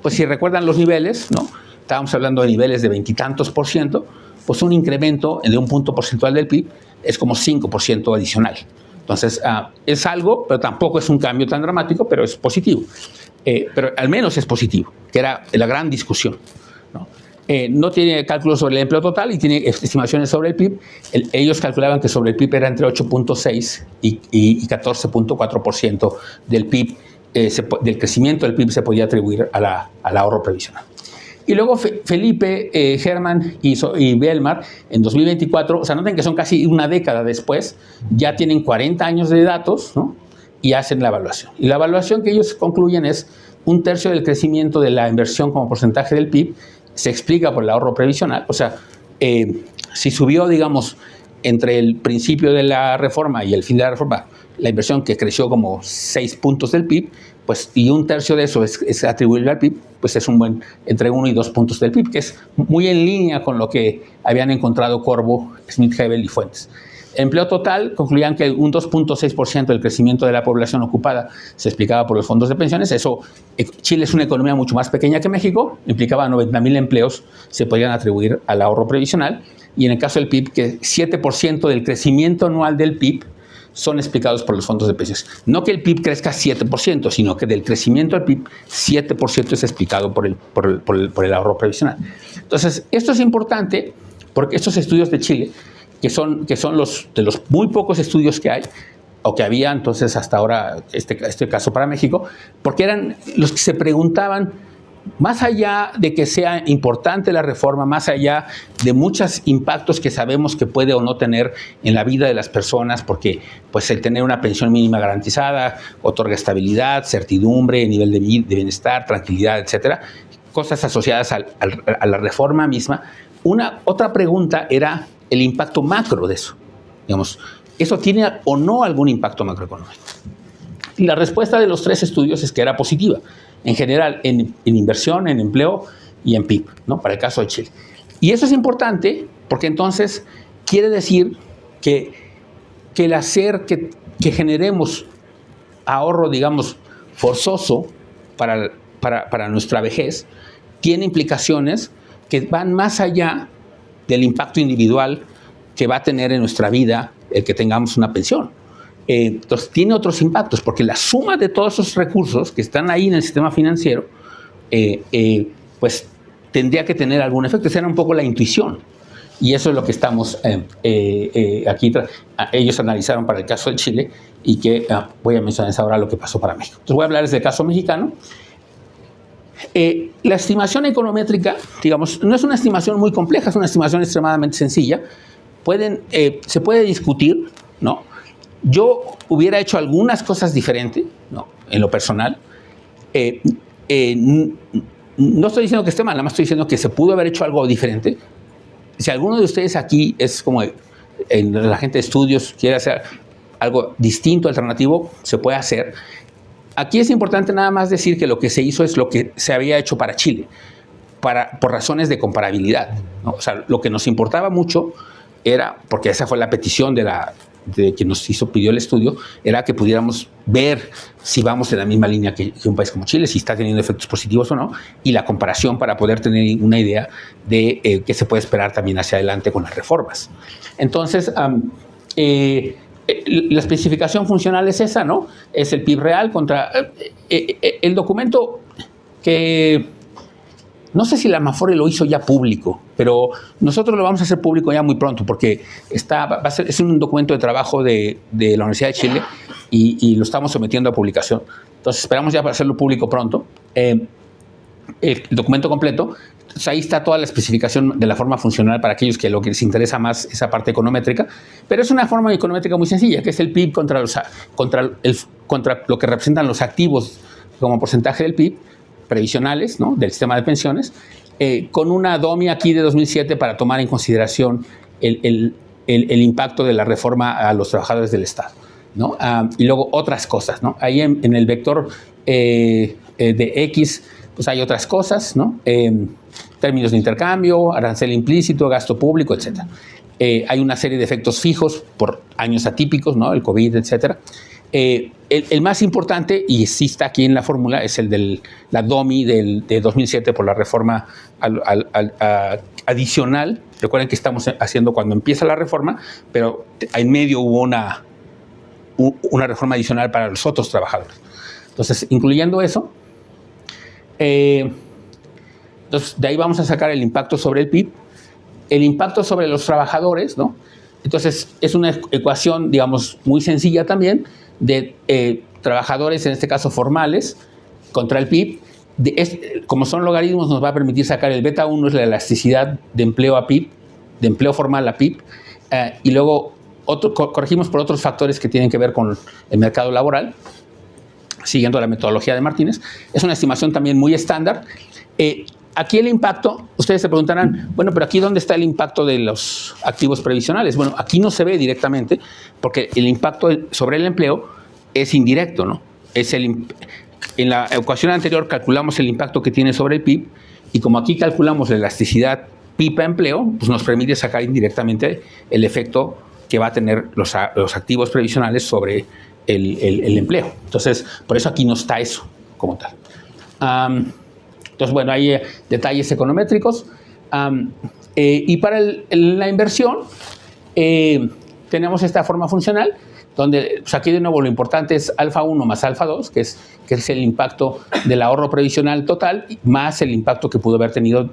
pues si recuerdan los niveles, ¿no? Estábamos hablando de niveles de 20 y tantos %, pues un incremento de un punto porcentual del PIB es como 5% adicional. Entonces, es algo, pero tampoco es un cambio tan dramático, pero es positivo. Pero al menos es positivo, que era la gran discusión, ¿no? No tiene cálculos sobre el empleo total y tiene estimaciones sobre el PIB. Ellos calculaban que sobre el PIB era entre 8.6 y 14.4% del PIB, del crecimiento del PIB se podía atribuir al ahorro previsional. Y luego Felipe, Hermann y Belmar, en 2024, o sea, noten que son casi una década después, ya tienen 40 años de datos, ¿no? Y hacen la evaluación. Y la evaluación que ellos concluyen es un tercio del crecimiento de la inversión como porcentaje del PIB se explica por el ahorro previsional. O sea, si subió, digamos, entre el principio de la reforma y el fin de la reforma, la inversión que creció como 6 puntos del PIB, pues, y un tercio de eso es atribuible al PIB, pues es un buen entre 1 y 2 puntos del PIB, que es muy en línea con lo que habían encontrado Corbo, Smith-Hebel y Fuentes. Empleo total, concluían que un 2.6% del crecimiento de la población ocupada se explicaba por los fondos de pensiones. Eso, Chile es una economía mucho más pequeña que México, implicaba 90,000 empleos, se podían atribuir al ahorro previsional. Y en el caso del PIB, que 7% del crecimiento anual del PIB son explicados por los fondos de pensiones. No que el PIB crezca 7%, sino que del crecimiento del PIB, 7% es explicado por el ahorro previsional. Entonces, esto es importante porque estos estudios de Chile, que son los de los muy pocos estudios que hay, o que había entonces hasta ahora, este caso para México, porque eran los que se preguntaban, más allá de que sea importante la reforma, más allá de muchos impactos que sabemos que puede o no tener en la vida de las personas, porque pues el tener una pensión mínima garantizada otorga estabilidad, certidumbre, nivel de bienestar, tranquilidad, etcétera, cosas asociadas a la reforma misma. Otra pregunta era el impacto macro de eso. Digamos, ¿eso tiene o no algún impacto macroeconómico? Y la respuesta de los 3 estudios es que era positiva, en general en inversión, en empleo y en PIB, ¿no? Para el caso de Chile. Y eso es importante porque entonces quiere decir que el hacer que generemos ahorro, digamos, forzoso para nuestra vejez, tiene implicaciones que van más allá del impacto individual que va a tener en nuestra vida el que tengamos una pensión. Entonces, tiene otros impactos, porque la suma de todos esos recursos que están ahí en el sistema financiero, pues tendría que tener algún efecto. Esa era un poco la intuición. Y eso es lo que estamos aquí. Ellos analizaron para el caso de Chile y que voy a mencionar ahora lo que pasó para México. Entonces, voy a hablarles del caso mexicano. La estimación econométrica, digamos, no es una estimación muy compleja, es una estimación extremadamente sencilla. Se puede discutir, ¿no? Yo hubiera hecho algunas cosas diferentes, ¿no? En lo personal. No estoy diciendo que esté mal, nada más estoy diciendo que se pudo haber hecho algo diferente. Si alguno de ustedes aquí es como la gente de estudios, quiere hacer algo distinto, alternativo, se puede hacer. Aquí es importante nada más decir que lo que se hizo es lo que se había hecho para Chile, por razones de comparabilidad, ¿no? O sea, lo que nos importaba mucho era, porque esa fue la petición de quien nos pidió el estudio, era que pudiéramos ver si vamos en la misma línea que un país como Chile, si está teniendo efectos positivos o no, y la comparación para poder tener una idea de qué se puede esperar también hacia adelante con las reformas. Entonces, la especificación funcional es esa, ¿no? Es el PIB real contra el documento que no sé si la Amafore lo hizo ya público, pero nosotros lo vamos a hacer público ya muy pronto porque es un documento de trabajo de la Universidad de Chile y lo estamos sometiendo a publicación. Entonces esperamos ya hacerlo público pronto. El documento completo. Entonces, ahí está toda la especificación de la forma funcional para aquellos que lo que les interesa más esa parte econométrica, pero es una forma econométrica muy sencilla, que es el PIB contra lo que representan los activos como porcentaje del PIB, previsionales, ¿no?, del sistema de pensiones, con una DOMI aquí de 2007 para tomar en consideración el impacto de la reforma a los trabajadores del Estado, ¿no? Y luego otras cosas, ¿no? Ahí en el vector de X, pues hay otras cosas, ¿no? Términos de intercambio, arancel implícito, gasto público, etc. Hay una serie de efectos fijos por años atípicos, ¿no? El COVID, etc. El más importante, y sí está aquí en la fórmula, es el de la DOMI de 2007 por la reforma adicional. Recuerden que estamos haciendo cuando empieza la reforma, pero en medio hubo una reforma adicional para los otros trabajadores. Entonces, incluyendo eso, entonces de ahí vamos a sacar el impacto sobre el PIB, el impacto sobre los trabajadores, ¿no? Entonces, es una ecuación, digamos, muy sencilla también, de trabajadores, en este caso formales, contra el PIB. Como son logaritmos, nos va a permitir sacar el beta 1, es la elasticidad de empleo a PIB, de empleo formal a PIB, y luego corregimos por otros factores que tienen que ver con el mercado laboral, siguiendo la metodología de Martínez. Es una estimación también muy estándar. Aquí el impacto, ustedes se preguntarán, bueno, pero aquí ¿dónde está el impacto de los activos previsionales? Bueno, aquí no se ve directamente porque el impacto sobre el empleo es indirecto, ¿no? En la ecuación anterior calculamos el impacto que tiene sobre el PIB y como aquí calculamos la elasticidad PIB a empleo, pues nos permite sacar indirectamente el efecto que va a tener los activos previsionales sobre el empleo. Entonces, por eso aquí no está eso como tal. Entonces, bueno, hay detalles econométricos. Y para la inversión, tenemos esta forma funcional, donde pues aquí de nuevo lo importante es alfa 1 más alfa 2, que es el impacto del ahorro previsional total, más el impacto que pudo haber tenido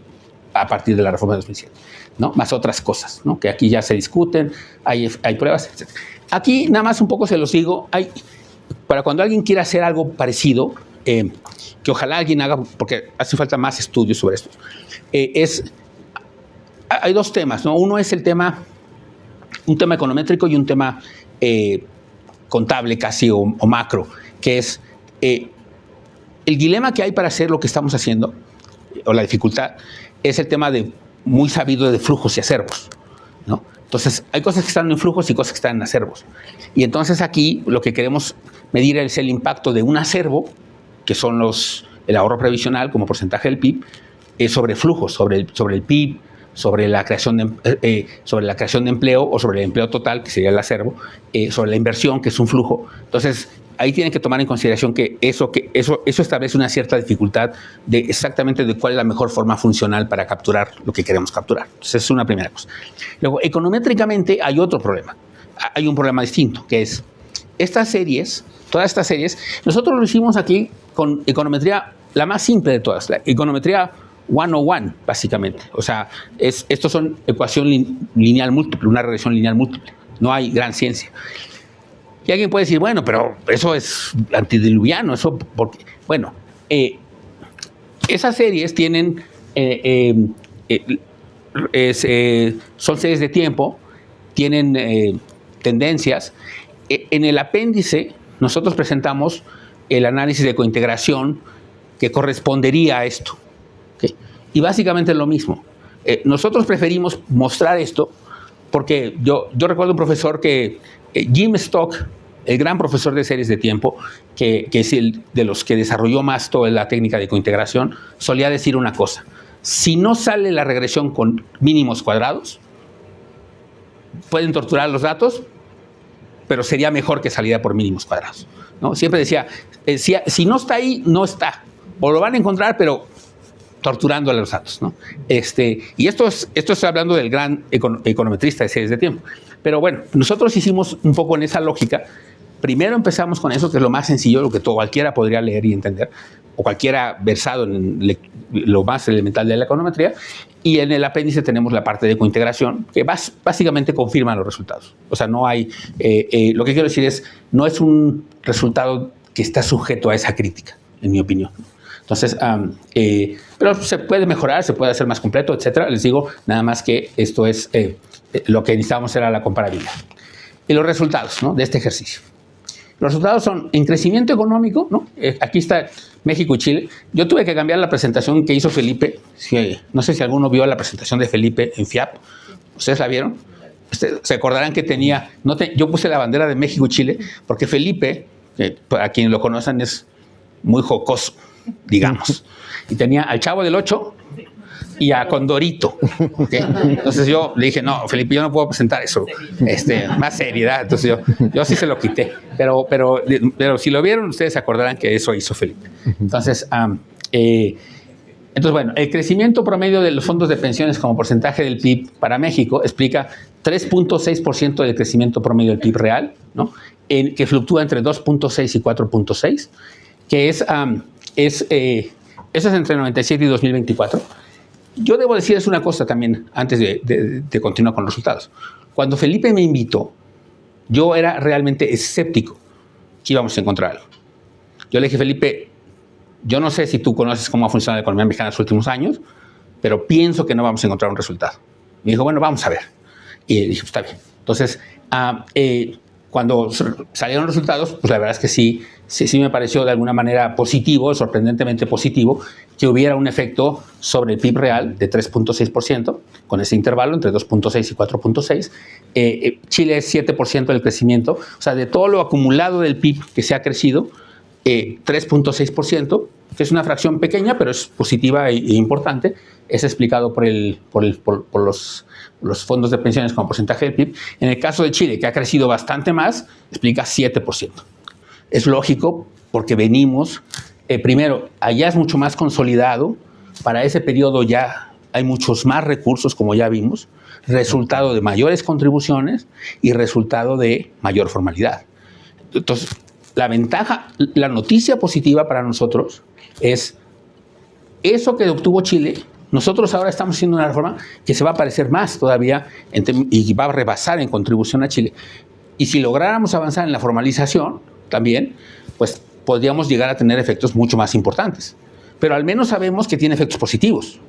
a partir de la reforma de 2007, ¿no? Más otras cosas, ¿no?, que aquí ya se discuten, hay pruebas, etc. Aquí nada más un poco se los digo, para cuando alguien quiera hacer algo parecido, que ojalá alguien haga, porque hace falta más estudios sobre esto, hay dos temas, ¿no? Uno es un tema econométrico y un tema contable casi o macro, que es el dilema que hay para hacer lo que estamos haciendo, o la dificultad, es el tema muy sabido de flujos y acervos, ¿no? Entonces, hay cosas que están en flujos y cosas que están en acervos. Y entonces aquí lo que queremos medir es el impacto de un acervo, que son el ahorro previsional como porcentaje del PIB, sobre flujos, sobre el PIB, sobre la creación de empleo o sobre el empleo total, que sería el acervo, sobre la inversión, que es un flujo. Entonces, ahí tienen que tomar en consideración que eso establece una cierta dificultad de exactamente de cuál es la mejor forma funcional para capturar lo que queremos capturar. Entonces, es una primera cosa. Luego, econométricamente hay otro problema. Hay un problema distinto, que es todas estas series, nosotros lo hicimos aquí con econometría la más simple de todas, la econometría 101, básicamente. O sea, estos son ecuación lineal múltiple, una regresión lineal múltiple. No hay gran ciencia. Y alguien puede decir, bueno, pero eso es antediluviano, eso porque... Bueno, esas series tienen... son series de tiempo, tienen tendencias. En el apéndice, nosotros presentamos el análisis de cointegración que correspondería a esto. ¿Okay? Y básicamente es lo mismo. Nosotros preferimos mostrar esto porque yo recuerdo un profesor Jim Stock, el gran profesor de series de tiempo, que es el de los que desarrolló más toda la técnica de cointegración, solía decir una cosa: si no sale la regresión con mínimos cuadrados, pueden torturar los datos, pero sería mejor que saliera por mínimos cuadrados, ¿no? Siempre decía, si no está ahí, no está. O lo van a encontrar, pero torturando a los datos, ¿no? Y esto estoy hablando del gran econometrista de series de tiempo. Pero bueno, nosotros hicimos un poco en esa lógica. Primero empezamos con eso, que es lo más sencillo, lo que cualquiera podría leer y entender, o cualquiera versado en lo más elemental de la econometría. Y en el apéndice tenemos la parte de cointegración, que básicamente confirma los resultados. O sea, no hay, lo que quiero decir es, no es un resultado que está sujeto a esa crítica, en mi opinión. Entonces, pero se puede mejorar, se puede hacer más completo, etcétera. Les digo, nada más que esto es lo que necesitábamos era la comparabilidad. Y los resultados, ¿no?, de este ejercicio. Los resultados son en crecimiento económico, ¿no? Aquí está México y Chile. Yo tuve que cambiar la presentación que hizo Felipe. No sé si alguno vio la presentación de Felipe en FIAP. ¿Ustedes la vieron? Se acordarán que tenía... yo puse la bandera de México y Chile porque Felipe, a quien lo conocen, es muy jocoso, digamos. Y tenía al Chavo del Ocho y a Condorito. ¿Okay? Entonces yo le dije, no, Felipe, yo no puedo presentar eso. Más seriedad. Entonces yo sí se lo quité. Pero si lo vieron, ustedes se acordarán que eso hizo Felipe. Entonces, bueno, el crecimiento promedio de los fondos de pensiones como porcentaje del PIB para México explica 3.6% del crecimiento promedio del PIB real, ¿no? Que fluctúa entre 2.6 y 4.6, que eso es entre 97 y 2024. Yo debo decirles una cosa también antes de continuar con los resultados. Cuando Felipe me invitó, yo era realmente escéptico que íbamos a encontrar algo. Yo le dije, Felipe, yo no sé si tú conoces cómo ha funcionado la economía mexicana en los últimos años, pero pienso que no vamos a encontrar un resultado. Me dijo, bueno, vamos a ver. Y dije, pues está bien. Entonces, cuando salieron los resultados, pues la verdad es que sí me pareció de alguna manera positivo, sorprendentemente positivo, que hubiera un efecto sobre el PIB real de 3.6%, con ese intervalo entre 2.6 y 4.6. Chile es 7% del crecimiento, o sea, de todo lo acumulado del PIB que se ha crecido, 3.6%, que es una fracción pequeña, pero es positiva e importante, es explicado por los fondos de pensiones como porcentaje del PIB. En el caso de Chile, que ha crecido bastante más, explica 7%. Es lógico porque venimos, primero, allá es mucho más consolidado, para ese periodo ya hay muchos más recursos, como ya vimos, resultado de mayores contribuciones y resultado de mayor formalidad. Entonces, la ventaja, la noticia positiva para nosotros es eso que obtuvo Chile. Nosotros ahora estamos haciendo una reforma que se va a parecer más todavía y va a rebasar en contribución a Chile. Y si lográramos avanzar en la formalización también, pues podríamos llegar a tener efectos mucho más importantes. Pero al menos sabemos que tiene efectos positivos.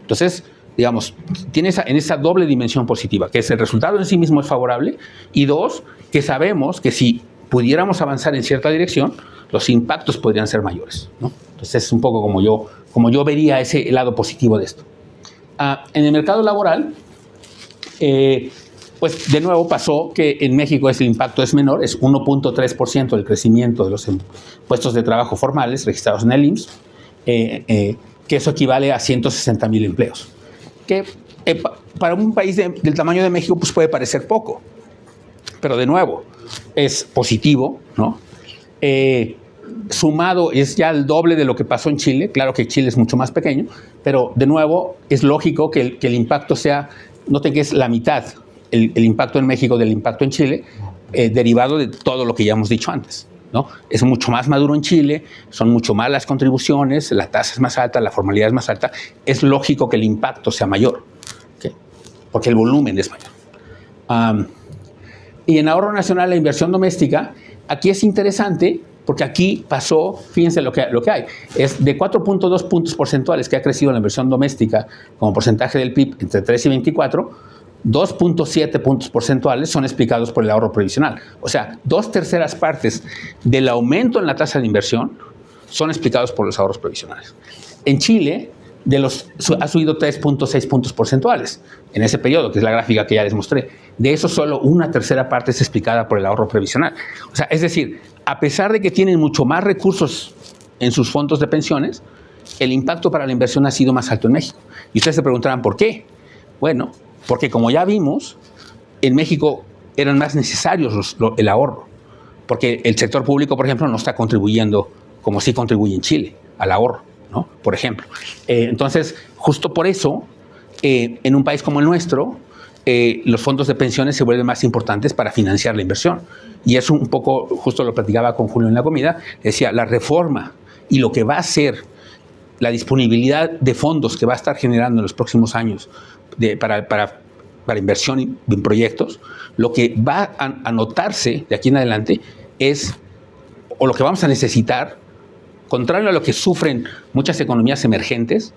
Entonces, digamos, tiene en esa doble dimensión positiva, que es el resultado en sí mismo es favorable, y dos, que sabemos que si pudiéramos avanzar en cierta dirección, los impactos podrían ser mayores, ¿no? Entonces es un poco como yo vería ese lado positivo de esto. En el mercado laboral, pues de nuevo pasó que en México el impacto es menor, es 1.3% del crecimiento de los puestos de trabajo formales registrados en el IMSS, que eso equivale a 160,000 empleos, que para un país del tamaño de México pues puede parecer poco, pero de nuevo es positivo, ¿no? Sumado es ya el doble de lo que pasó en Chile. Claro que Chile es mucho más pequeño, pero de nuevo es lógico que el impacto sea, noten que es la mitad el impacto en México del impacto en Chile, derivado de todo lo que ya hemos dicho antes, ¿no? Es mucho más maduro en Chile, son mucho más las contribuciones, la tasa es más alta, la formalidad es más alta. Es lógico que el impacto sea mayor, ¿okay? Porque el volumen es mayor. Y en ahorro nacional, la inversión doméstica, aquí es interesante porque aquí pasó, fíjense lo que hay, es de 4.2 puntos porcentuales que ha crecido la inversión doméstica como porcentaje del PIB entre 3 y 24, 2.7 puntos porcentuales son explicados por el ahorro previsional. O sea, 2/3 partes del aumento en la tasa de inversión son explicados por los ahorros previsionales. En Chile, ha subido 3.6 puntos porcentuales en ese periodo, que es la gráfica que ya les mostré. De eso solo 1/3 parte es explicada por el ahorro previsional. O sea, es decir, a pesar de que tienen mucho más recursos en sus fondos de pensiones, el impacto para la inversión ha sido más alto en México. Y ustedes se preguntarán, ¿por qué? Bueno, porque como ya vimos, en México eran más necesarios el ahorro, porque el sector público, por ejemplo, no está contribuyendo como sí contribuye en Chile al ahorro. ¿no? Por ejemplo. Entonces, justo por eso, en un país como el nuestro, los fondos de pensiones se vuelven más importantes para financiar la inversión. Y eso un poco, justo lo platicaba con Julio en la comida, decía, la reforma y lo que va a ser la disponibilidad de fondos que va a estar generando en los próximos años para inversión en proyectos, lo que va a notarse de aquí en adelante es, o lo que vamos a necesitar, contrario a lo que sufren muchas economías emergentes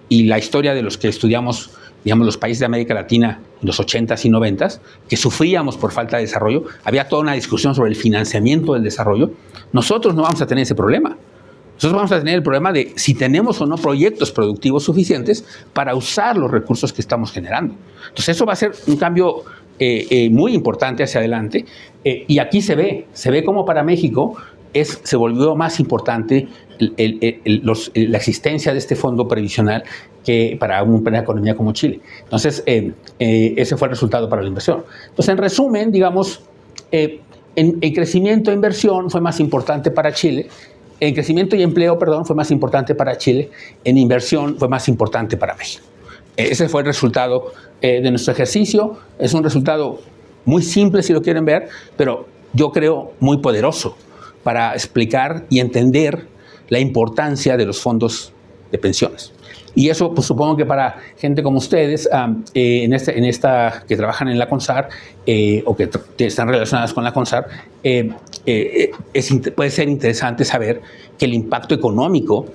y la historia de los que estudiamos, digamos, los países de América Latina en los 80s y 90s, que sufríamos por falta de desarrollo, había toda una discusión sobre el financiamiento del desarrollo. Nosotros no vamos a tener ese problema. Nosotros vamos a tener el problema de si tenemos o no proyectos productivos suficientes para usar los recursos que estamos generando. Entonces eso va a ser un cambio muy importante hacia adelante, y aquí se ve cómo para México se volvió más importante la existencia de este fondo previsional que para una economía como Chile. Entonces, ese fue el resultado para la inversión. Entonces, en resumen, digamos, en crecimiento e inversión fue más importante para Chile. En crecimiento y empleo, perdón, fue más importante para Chile. En inversión fue más importante para México. Ese fue el resultado de nuestro ejercicio. Es un resultado muy simple, si lo quieren ver, pero yo creo muy poderoso para explicar y entender la importancia de los fondos de pensiones. Y eso, pues supongo que para gente como ustedes, que trabajan en la CONSAR o que están relacionadas con la CONSAR, puede ser interesante saber que el impacto económico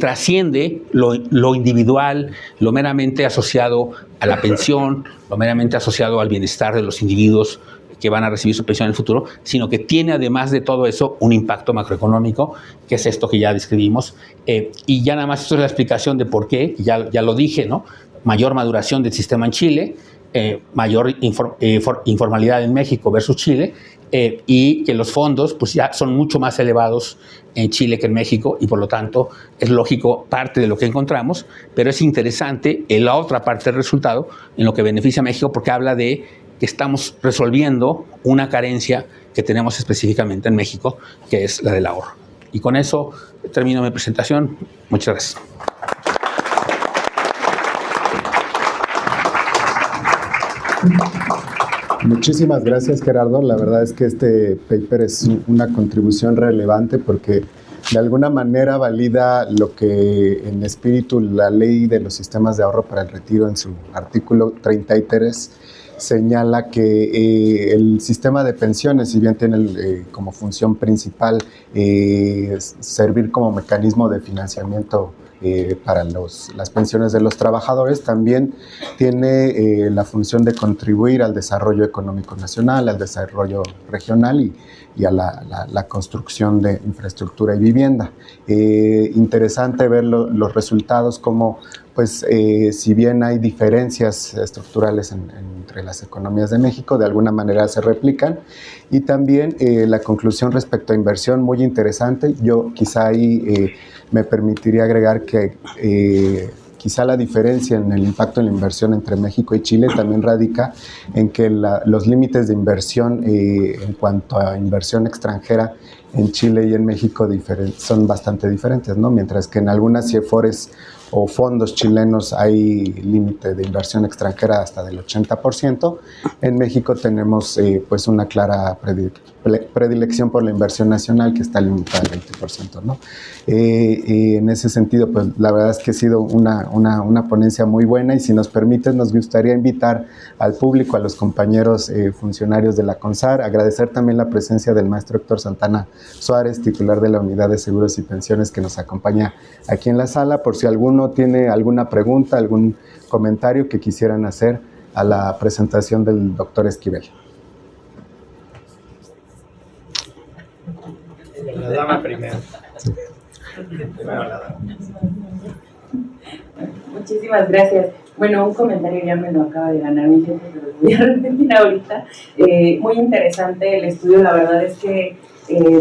trasciende lo individual, lo meramente asociado a la pensión, lo meramente asociado al bienestar de los individuos que van a recibir su pensión en el futuro, sino que tiene además de todo eso un impacto macroeconómico, que es esto que ya describimos. Y ya nada más esto es la explicación de por qué, ya lo dije, ¿no? Mayor maduración del sistema en Chile, mayor informalidad en México versus Chile, y que los fondos pues ya son mucho más elevados en Chile que en México, y por lo tanto es lógico parte de lo que encontramos, pero es interesante en la otra parte del resultado, en lo que beneficia a México, porque habla de que estamos resolviendo una carencia que tenemos específicamente en México, que es la del ahorro. Y con eso termino mi presentación. Muchas gracias. Muchísimas gracias, Gerardo. La verdad es que este paper es una contribución relevante porque de alguna manera valida lo que en espíritu la Ley de los Sistemas de Ahorro para el Retiro, en su artículo 33, señala que el sistema de pensiones, si bien tiene como función principal servir como mecanismo de financiamiento para las pensiones de los trabajadores, también tiene la función de contribuir al desarrollo económico nacional, al desarrollo regional y a la construcción de infraestructura y vivienda. Interesante ver los resultados, como pues si bien hay diferencias estructurales entre las economías de México, de alguna manera se replican. Y también la conclusión respecto a inversión, muy interesante. Yo quizá ahí me permitiría agregar que quizá la diferencia en el impacto en la inversión entre México y Chile también radica en que los límites de inversión en cuanto a inversión extranjera en Chile y en México son bastante diferentes, ¿no? Mientras que en algunas CIEFORES o fondos chilenos hay límite de inversión extranjera hasta del 80%. En México tenemos pues una clara predilección por la inversión nacional, que está limitada al 20%, ¿no? En ese sentido, pues la verdad es que ha sido una ponencia muy buena, y si nos permiten, nos gustaría invitar al público, a los compañeros funcionarios de la CONSAR, agradecer también la presencia del maestro Héctor Santana Suárez, titular de la Unidad de Seguros y Pensiones, que nos acompaña aquí en la sala, por si alguno tiene alguna pregunta, algún comentario que quisieran hacer a la presentación del doctor Esquivel. La dama primero. Sí. Muchísimas gracias. Bueno, un comentario ya me lo acaba de ganar mi jefe, pero lo voy a repetir ahorita. Muy interesante el estudio, la verdad es que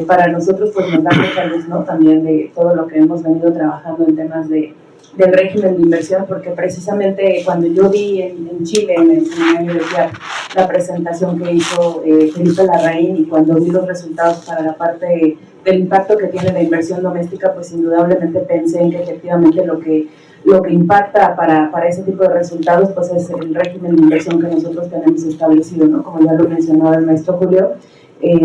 para nosotros pues nos da mucha luz, ¿no? También de todo lo que hemos venido trabajando en temas del régimen de inversión, porque precisamente cuando yo vi en Chile, en el seminario de la presentación que hizo Felipe Larraín, y cuando vi los resultados para la parte del impacto que tiene la inversión doméstica, pues indudablemente pensé en que efectivamente lo que impacta para ese tipo de resultados pues es el régimen de inversión que nosotros tenemos establecido, ¿no? Como ya lo mencionaba el maestro Julio,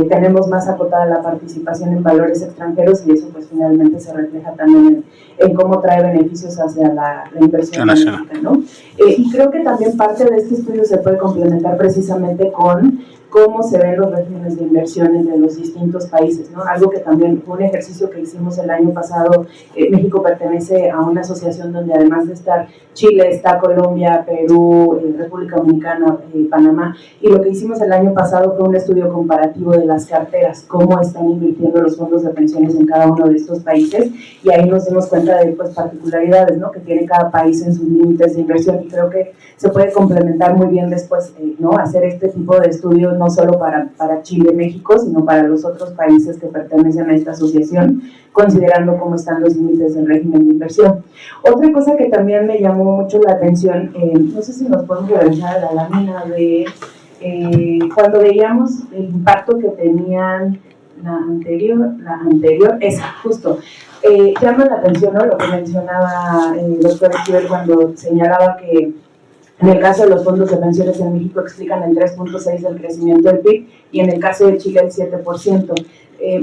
tenemos más acotada la participación en valores extranjeros y eso pues finalmente se refleja también en cómo trae beneficios hacia la inversión doméstica, ¿no? Y creo que también parte de este estudio se puede complementar precisamente con cómo se ven los regímenes de inversiones de los distintos países, ¿no? Algo que también fue un ejercicio que hicimos el año pasado. México pertenece a una asociación donde además de estar Chile, está Colombia, Perú, República Dominicana, Panamá, y lo que hicimos el año pasado fue un estudio comparativo de las carteras, cómo están invirtiendo los fondos de pensiones en cada uno de estos países, y ahí nos dimos cuenta de pues, particularidades, ¿no? Que tiene cada país en sus límites de inversión, y creo que se puede complementar muy bien después, ¿no? Hacer este tipo de estudios no solo para Chile, México, sino para los otros países que pertenecen a esta asociación, considerando cómo están los límites del régimen de inversión. Otra cosa que también me llamó mucho la atención, no sé si nos podemos regresar a la lámina de cuando veíamos el impacto que tenían la anterior, esa, justo. Llama la atención, ¿no? Lo que mencionaba el doctor Esquivel cuando señalaba que en el caso de los fondos de pensiones en México explican el 3.6% del crecimiento del PIB y en el caso de Chile el 7%.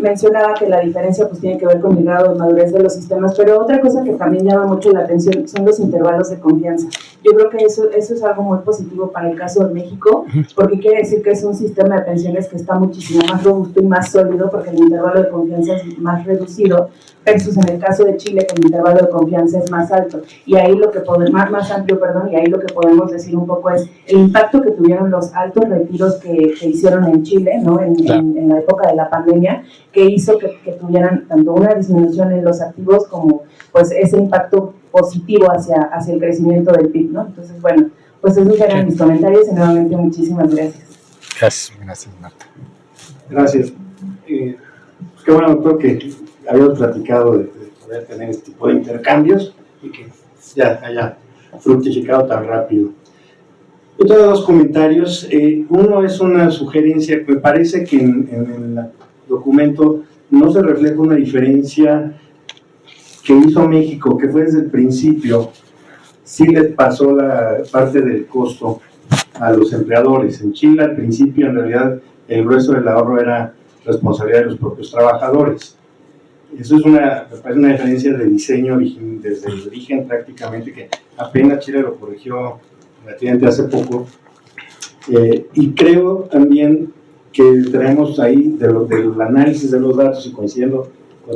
Mencionaba que la diferencia pues tiene que ver con el grado de madurez de los sistemas, pero otra cosa que también llama mucho la atención son los intervalos de confianza. Yo creo que eso es algo muy positivo para el caso de México, porque quiere decir que es un sistema de pensiones que está muchísimo más robusto y más sólido, porque el intervalo de confianza es más reducido, versus en el caso de Chile, que el intervalo de confianza es más alto. Y ahí lo que más amplio, y ahí lo que podemos decir un poco es el impacto que tuvieron los altos retiros que hicieron en Chile, ¿no? En la época de la pandemia, que hizo que tuvieran tanto una disminución en los activos como pues ese impacto positivo hacia el crecimiento del PIB, ¿no? Entonces, bueno, pues esos eran mis comentarios y nuevamente muchísimas gracias. Gracias, Marta. Gracias. Qué bueno, doctor, que habíamos platicado de poder tener este tipo de intercambios y que ya haya fructificado tan rápido. Yo tengo dos comentarios. Uno es una sugerencia que me parece que en el documento no se refleja una diferencia que hizo México, que fue desde el principio, sí les pasó la parte del costo a los empleadores. En Chile al principio en realidad el grueso del ahorro era responsabilidad de los propios trabajadores. Eso es me parece una diferencia de diseño desde el origen prácticamente, que apenas Chile lo corrigió relativamente hace poco. Y creo también que tenemos ahí del análisis de los datos y coincidiendo con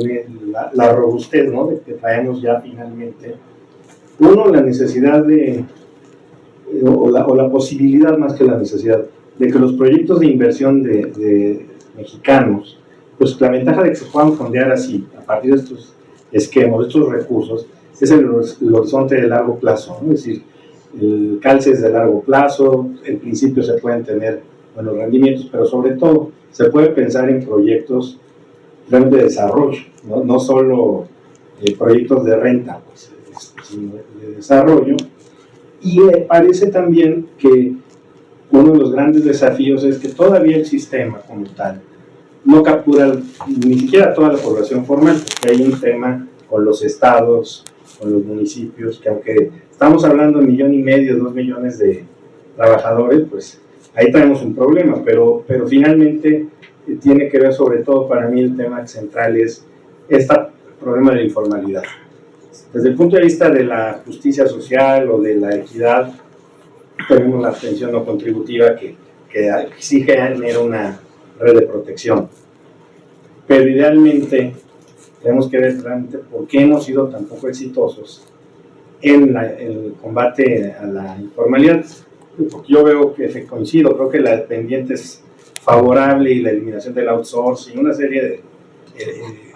la robustez, ¿no? De que traemos ya finalmente, uno, la necesidad o la posibilidad más que la necesidad de que los proyectos de inversión de mexicanos, pues la ventaja de que se puedan fondear así, a partir de estos esquemas, de estos recursos, es el horizonte de largo plazo, ¿no? Es decir, el calce es de largo plazo, en principio se pueden tener buenos rendimientos, pero sobre todo se puede pensar en proyectos de desarrollo, no solo proyectos de renta, pues, sino de desarrollo. Y parece también que uno de los grandes desafíos es que todavía el sistema como tal no captura ni siquiera toda la población formal, porque hay un tema con los estados, con los municipios, que aunque estamos hablando de 1,5 millones, 2 millones de trabajadores, pues ahí tenemos un problema, pero finalmente tiene que ver sobre todo para mí el tema central es este problema de la informalidad. Desde el punto de vista de la justicia social o de la equidad, tenemos la pensión no contributiva que sí genera una red de protección, pero idealmente tenemos que ver realmente por qué hemos sido tan poco exitosos en el combate a la informalidad, porque yo veo que coincido, creo que la pendiente es favorable y la eliminación del outsourcing, una serie de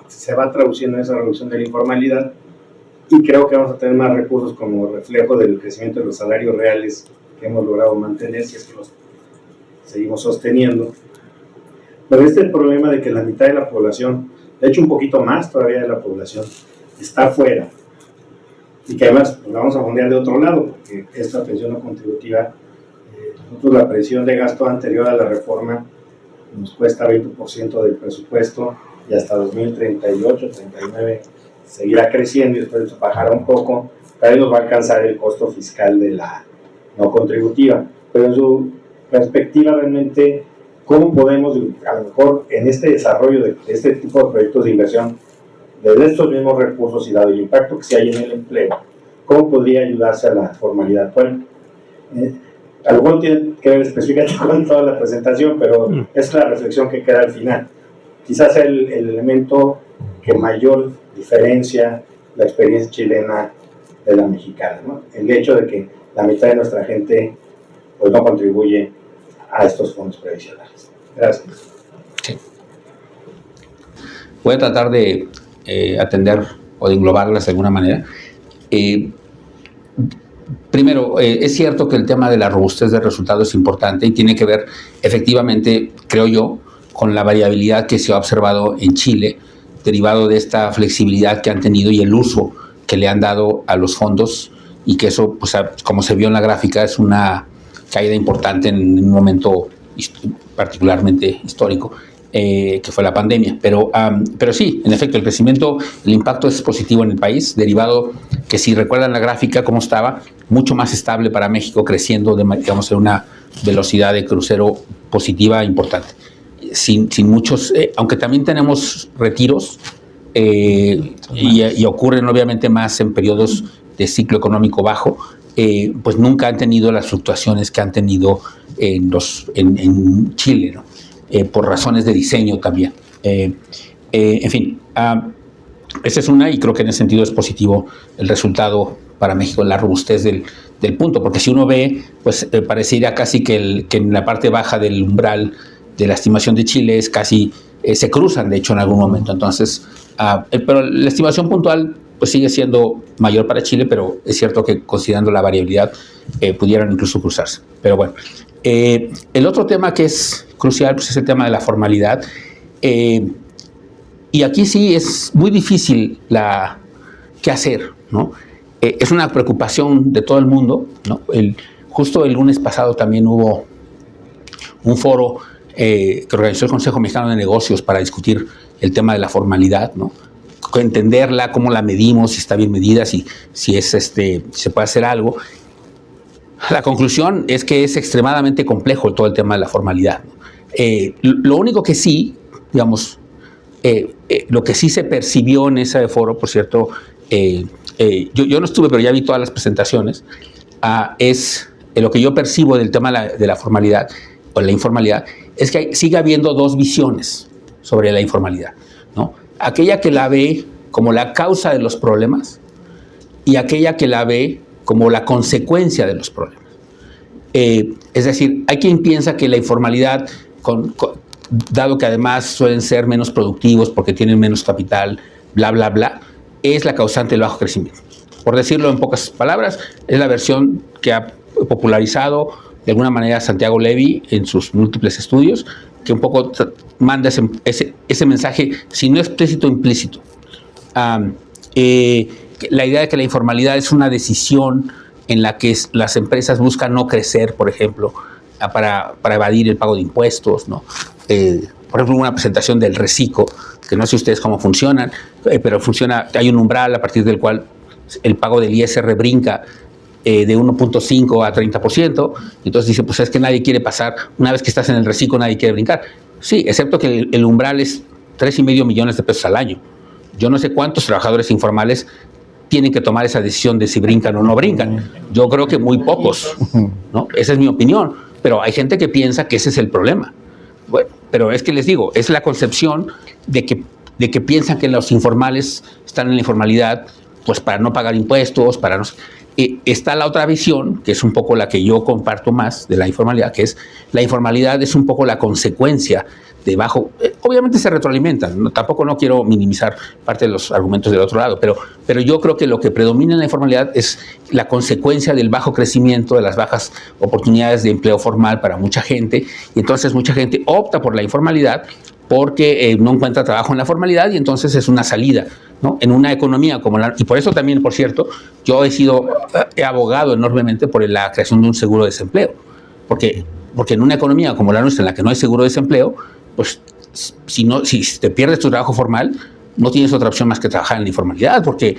se va traduciendo en esa reducción de la informalidad, y creo que vamos a tener más recursos como reflejo del crecimiento de los salarios reales que hemos logrado mantener, si es que los seguimos sosteniendo. Pero este es el problema de que la mitad de la población, de hecho un poquito más todavía de la población, está fuera, y que además pues, vamos a fondear de otro lado, porque esta pensión no contributiva, nosotros la presión de gasto anterior a la reforma nos cuesta 20% del presupuesto, y hasta 2038, 39 seguirá creciendo y después bajará un poco, pero ahí nos va a alcanzar el costo fiscal de la no contributiva. Pero en su perspectiva realmente, ¿cómo podemos, a lo mejor en este desarrollo de este tipo de proyectos de inversión, desde estos mismos recursos y dado el impacto que se hay en el empleo, cómo podría ayudarse a la formalidad? Bueno, a lo mejor tiene que ver específicamente con toda la presentación, pero es la reflexión que queda al final. Quizás el elemento que mayor diferencia la experiencia chilena de la mexicana, ¿no? El hecho de que la mitad de nuestra gente pues no contribuye a estos fondos previsionales. Gracias. Sí. Voy a tratar de atender o de englobarlas de alguna manera. Primero, es cierto que el tema de la robustez del resultado es importante y tiene que ver efectivamente, creo yo, con la variabilidad que se ha observado en Chile, derivado de esta flexibilidad que han tenido y el uso que le han dado a los fondos, y que eso, pues, como se vio en la gráfica, es una caída importante en un momento particularmente histórico, que fue la pandemia. Pero sí, en efecto, el crecimiento, el impacto es positivo en el país, derivado que, si recuerdan la gráfica, cómo estaba, mucho más estable para México, creciendo, digamos, en una velocidad de crucero positiva importante. Sin muchos, aunque también tenemos retiros, y ocurren obviamente más en periodos de ciclo económico bajo, pues nunca han tenido las fluctuaciones que han tenido en Chile, ¿no? Por razones de diseño también. En fin, esa es una, y creo que en ese sentido es positivo el resultado para México, la robustez del punto, porque si uno ve, pues parecería casi que en la parte baja del umbral de la estimación de Chile es casi, se cruzan de hecho en algún momento. Entonces, pero la estimación puntual pues sigue siendo mayor para Chile, pero es cierto que, considerando la variabilidad, pudieran incluso cruzarse. Pero bueno, el otro tema que es crucial, pues, es el tema de la formalidad, y aquí sí es muy difícil qué hacer, ¿no? Es una preocupación de todo el mundo, ¿no? Justo el lunes pasado también hubo un foro que organizó el Consejo Mexicano de Negocios para discutir el tema de la formalidad, ¿no? Entenderla, cómo la medimos, si está bien medida, si se puede hacer algo. La conclusión es que es extremadamente complejo todo el tema de la formalidad, ¿no? Lo único que sí, digamos, lo que sí se percibió en ese foro, por cierto, yo no estuve, pero ya vi todas las presentaciones, es lo que yo percibo del tema de la formalidad o la informalidad, es que sigue habiendo dos visiones sobre la informalidad, ¿no? Aquella que la ve como la causa de los problemas y aquella que la ve como la consecuencia de los problemas. Es decir, hay quien piensa que la informalidad, dado que además suelen ser menos productivos porque tienen menos capital, bla, bla, bla, es la causante del bajo crecimiento. Por decirlo en pocas palabras, es la versión que ha popularizado de alguna manera Santiago Levy en sus múltiples estudios, que un poco manda ese mensaje, si no explícito, implícito. La idea de que la informalidad es una decisión en la que las empresas buscan no crecer, por ejemplo, para evadir el pago de impuestos, ¿no? Por ejemplo, una presentación del Recico, que no sé ustedes cómo funcionan, pero funciona, hay un umbral a partir del cual el pago del ISR brinca de 1.5 a 30%, entonces dice, pues es que nadie quiere pasar, una vez que estás en el Recico nadie quiere brincar. Sí, excepto que el umbral es 3.5 millones de pesos al año. Yo no sé cuántos trabajadores informales tienen que tomar esa decisión de si brincan o no brincan. Yo creo que muy pocos, ¿no? Esa es mi opinión, pero hay gente que piensa que ese es el problema. Bueno, pero es que les digo, es la concepción de que piensan que los informales están en la informalidad pues para no pagar impuestos, para no... Está la otra visión, que es un poco la que yo comparto más de la informalidad, que es la informalidad es un poco la consecuencia de bajo... obviamente se retroalimentan, ¿no? Tampoco no quiero minimizar parte de los argumentos del otro lado, pero yo creo que lo que predomina en la informalidad es la consecuencia del bajo crecimiento, de las bajas oportunidades de empleo formal para mucha gente, y entonces mucha gente opta por la informalidad porque no encuentra trabajo en la formalidad y entonces es una salida, ¿no? En una economía como la... Y por eso también, por cierto, yo he abogado enormemente por la creación de un seguro de desempleo, porque en una economía como la nuestra, en la que no hay seguro de desempleo, pues si te pierdes tu trabajo formal, no tienes otra opción más que trabajar en la informalidad, porque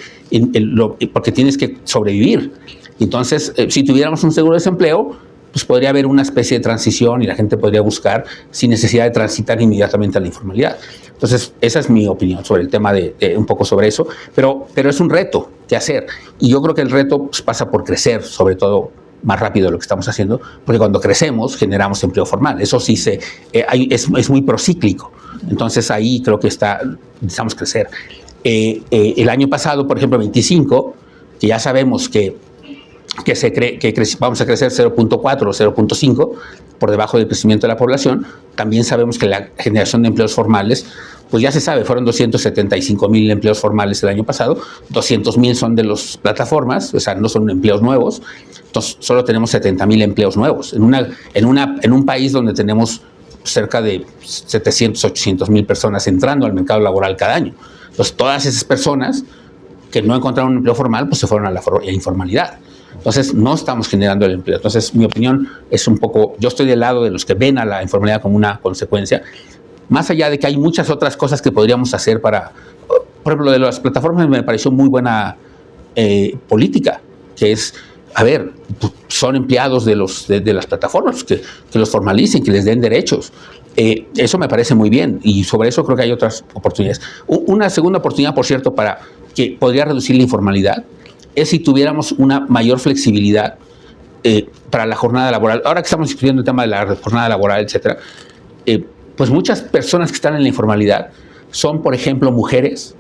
tienes que sobrevivir. Entonces, si tuviéramos un seguro de desempleo, pues podría haber una especie de transición y la gente podría buscar sin necesidad de transitar inmediatamente a la informalidad. Entonces, esa es mi opinión sobre el tema un poco sobre eso, pero es un reto que hacer. Y yo creo que el reto pues, pasa por crecer, sobre todo más rápido de lo que estamos haciendo, porque cuando crecemos generamos empleo formal. Eso sí es muy procíclico. Entonces, ahí creo que necesitamos crecer. El año pasado, por ejemplo, 25, que ya sabemos que vamos a crecer 0.4 o 0.5 por debajo del crecimiento de la población. También sabemos que la generación de empleos formales, pues ya se sabe, fueron 275,000 empleos formales el año pasado, 200,000 son de las plataformas, o sea, no son empleos nuevos, entonces solo tenemos 70,000 empleos nuevos en un país donde tenemos cerca de 700, 800,000 personas entrando al mercado laboral cada año. Entonces, todas esas personas que no encontraron un empleo formal, pues se fueron a la informalidad. Entonces, no estamos generando el empleo. Entonces, mi opinión es un poco, yo estoy del lado de los que ven a la informalidad como una consecuencia, más allá de que hay muchas otras cosas que podríamos hacer por ejemplo, lo de las plataformas me pareció muy buena política, que es, a ver, son empleados de las plataformas, que los formalicen, que les den derechos. Eso me parece muy bien y sobre eso creo que hay otras oportunidades. Una segunda oportunidad, por cierto, para que podría reducir la informalidad, es si tuviéramos una mayor flexibilidad para la jornada laboral. Ahora que estamos discutiendo el tema de la jornada laboral, etcétera, pues muchas personas que están en la informalidad son, por ejemplo, mujeres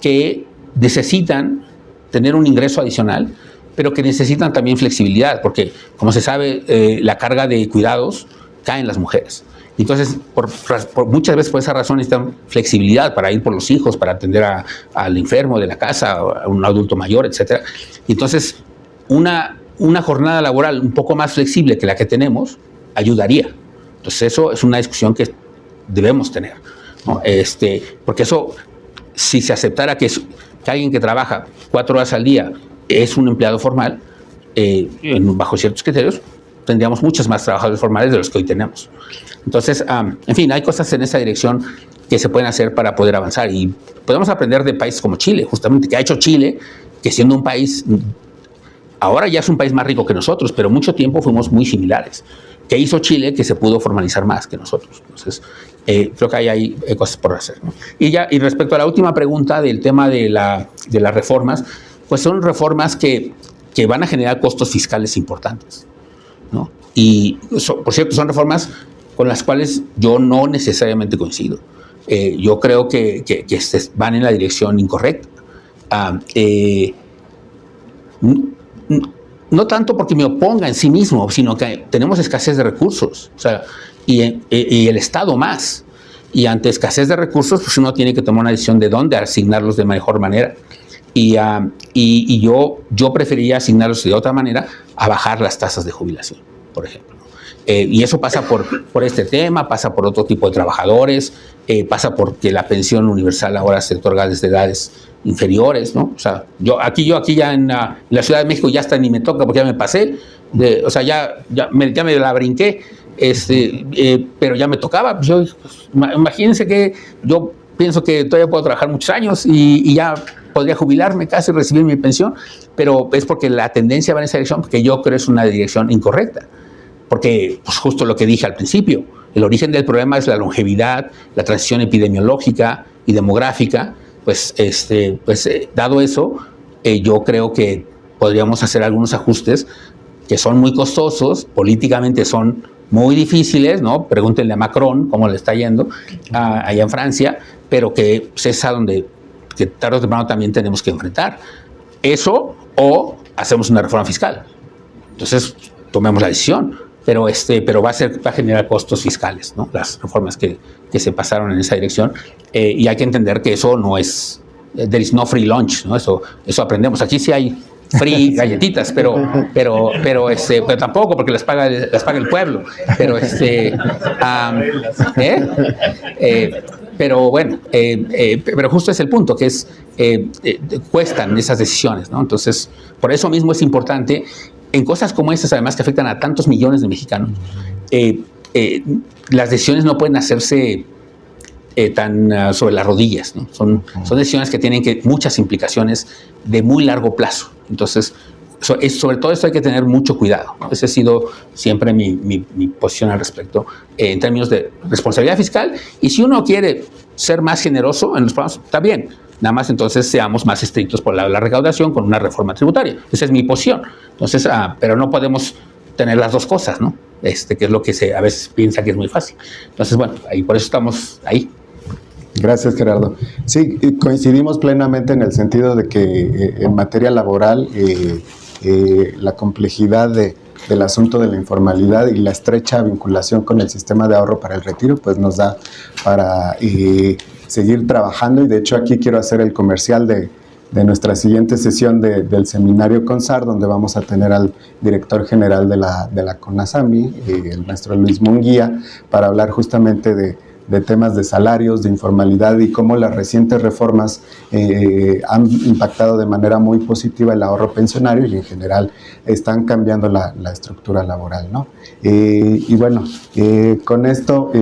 que necesitan tener un ingreso adicional, pero que necesitan también flexibilidad, porque, como se sabe, la carga de cuidados cae en las mujeres. Entonces, muchas veces por esa razón necesitan flexibilidad para ir por los hijos, para atender al enfermo de la casa, a un adulto mayor, etc. Entonces, una jornada laboral un poco más flexible que la que tenemos ayudaría. Entonces, eso es una discusión que debemos tener, ¿no? Porque eso, si se aceptara que alguien que trabaja 4 horas al día es un empleado formal, bajo ciertos criterios, tendríamos muchos más trabajadores formales de los que hoy tenemos. Entonces, en fin, hay cosas en esa dirección que se pueden hacer para poder avanzar y podemos aprender de países como Chile, justamente, que ha hecho Chile, que siendo un país, ahora ya es un país más rico que nosotros, pero mucho tiempo fuimos muy similares. ¿Qué hizo Chile que se pudo formalizar más que nosotros? Entonces, creo que hay cosas por hacer, ¿no? Y respecto a la última pregunta del tema de las reformas, pues son reformas que van a generar costos fiscales importantes, ¿no? Y, por cierto, son reformas con las cuales yo no necesariamente coincido. Yo creo que van en la dirección incorrecta. No tanto porque me oponga en sí mismo, sino que tenemos escasez de recursos, o sea, y el Estado más. Y ante escasez de recursos, pues uno tiene que tomar una decisión de dónde asignarlos de mejor manera. Y yo preferiría asignarlos de otra manera a bajar las tasas de jubilación, por ejemplo. Y eso pasa por este tema, pasa por otro tipo de trabajadores, pasa porque la pensión universal ahora se otorga desde edades inferiores, ¿no? O sea, yo aquí ya en la Ciudad de México ya hasta ni me toca porque ya me pasé, o sea, ya me la brinqué, pero ya me tocaba. Pues imagínense que yo pienso que todavía puedo trabajar muchos años y ya podría jubilarme casi, recibir mi pensión, pero es porque la tendencia va en esa dirección, porque yo creo que es una dirección incorrecta. Porque, pues justo lo que dije al principio, el origen del problema es la longevidad, la transición epidemiológica y demográfica. Dado eso, yo creo que podríamos hacer algunos ajustes que son muy costosos, políticamente son muy difíciles, ¿no? Pregúntenle a Macron cómo le está yendo allá en Francia, pero que es a donde que tarde o temprano también tenemos que enfrentar. Eso o hacemos una reforma fiscal. Entonces, tomemos la decisión. Pero va a generar costos fiscales, ¿no? Las reformas que se pasaron en esa dirección, y hay que entender que eso no es, there is no free lunch, ¿no? Eso aprendemos. Aquí sí hay free galletitas, pero tampoco porque las paga el pueblo. Pero pero bueno, pero justo es el punto, que es cuestan esas decisiones, ¿no? Entonces, por eso mismo es importante. En cosas como estas, además, que afectan a tantos millones de mexicanos, las decisiones no pueden hacerse tan sobre las rodillas, ¿no? Son decisiones que tienen muchas implicaciones de muy largo plazo. Entonces, sobre todo esto hay que tener mucho cuidado, ¿no? Esa ha sido siempre mi posición al respecto, en términos de responsabilidad fiscal. Y si uno quiere ser más generoso en los programas, está bien. Nada más entonces seamos más estrictos por la recaudación con una reforma tributaria. Esa es mi posición. Entonces, pero no podemos tener las dos cosas, ¿no? Que es lo que a veces piensa que es muy fácil. Entonces, bueno, ahí por eso estamos ahí. Gracias, Gerardo. Sí, coincidimos plenamente en el sentido de que en materia laboral la complejidad del asunto de la informalidad y la estrecha vinculación con el sistema de ahorro para el retiro, pues nos da para seguir trabajando. Y de hecho aquí quiero hacer el comercial de nuestra siguiente sesión del seminario CONSAR, donde vamos a tener al director general de la CONASAMI, el maestro Luis Munguía, para hablar justamente de temas de salarios, de informalidad y cómo las recientes reformas han impactado de manera muy positiva el ahorro pensionario y en general están cambiando la estructura laboral, ¿no? Y bueno, con esto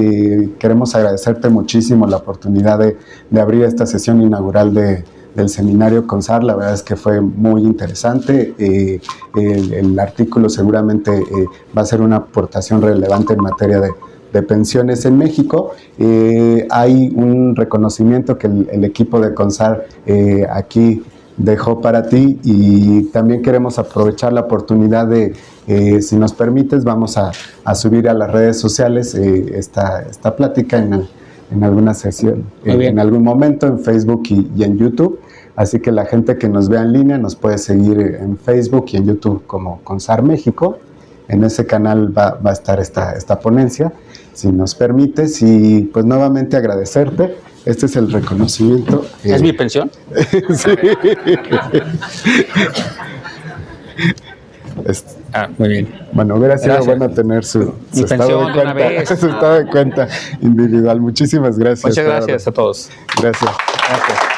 queremos agradecerte muchísimo la oportunidad de abrir esta sesión inaugural del seminario CONSAR. La verdad es que fue muy interesante. El artículo seguramente va a ser una aportación relevante en materia de pensiones en México. Hay un reconocimiento que el equipo de CONSAR aquí dejó para ti, y también queremos aprovechar la oportunidad de, si nos permites, vamos a subir a las redes sociales esta plática en alguna sesión, en algún momento en Facebook y en YouTube. Así que la gente que nos vea en línea nos puede seguir en Facebook y en YouTube como CONSAR México. En ese canal va a estar esta ponencia, si nos permites, y pues nuevamente agradecerte. Este es el reconocimiento. ¿Es mi pensión? Sí. Muy bien. Bueno, hubiera sido Gracias. bueno tener su pensión de una vez. su estado de cuenta individual. Muchísimas gracias. Muchas gracias a todos. Gracias. Gracias.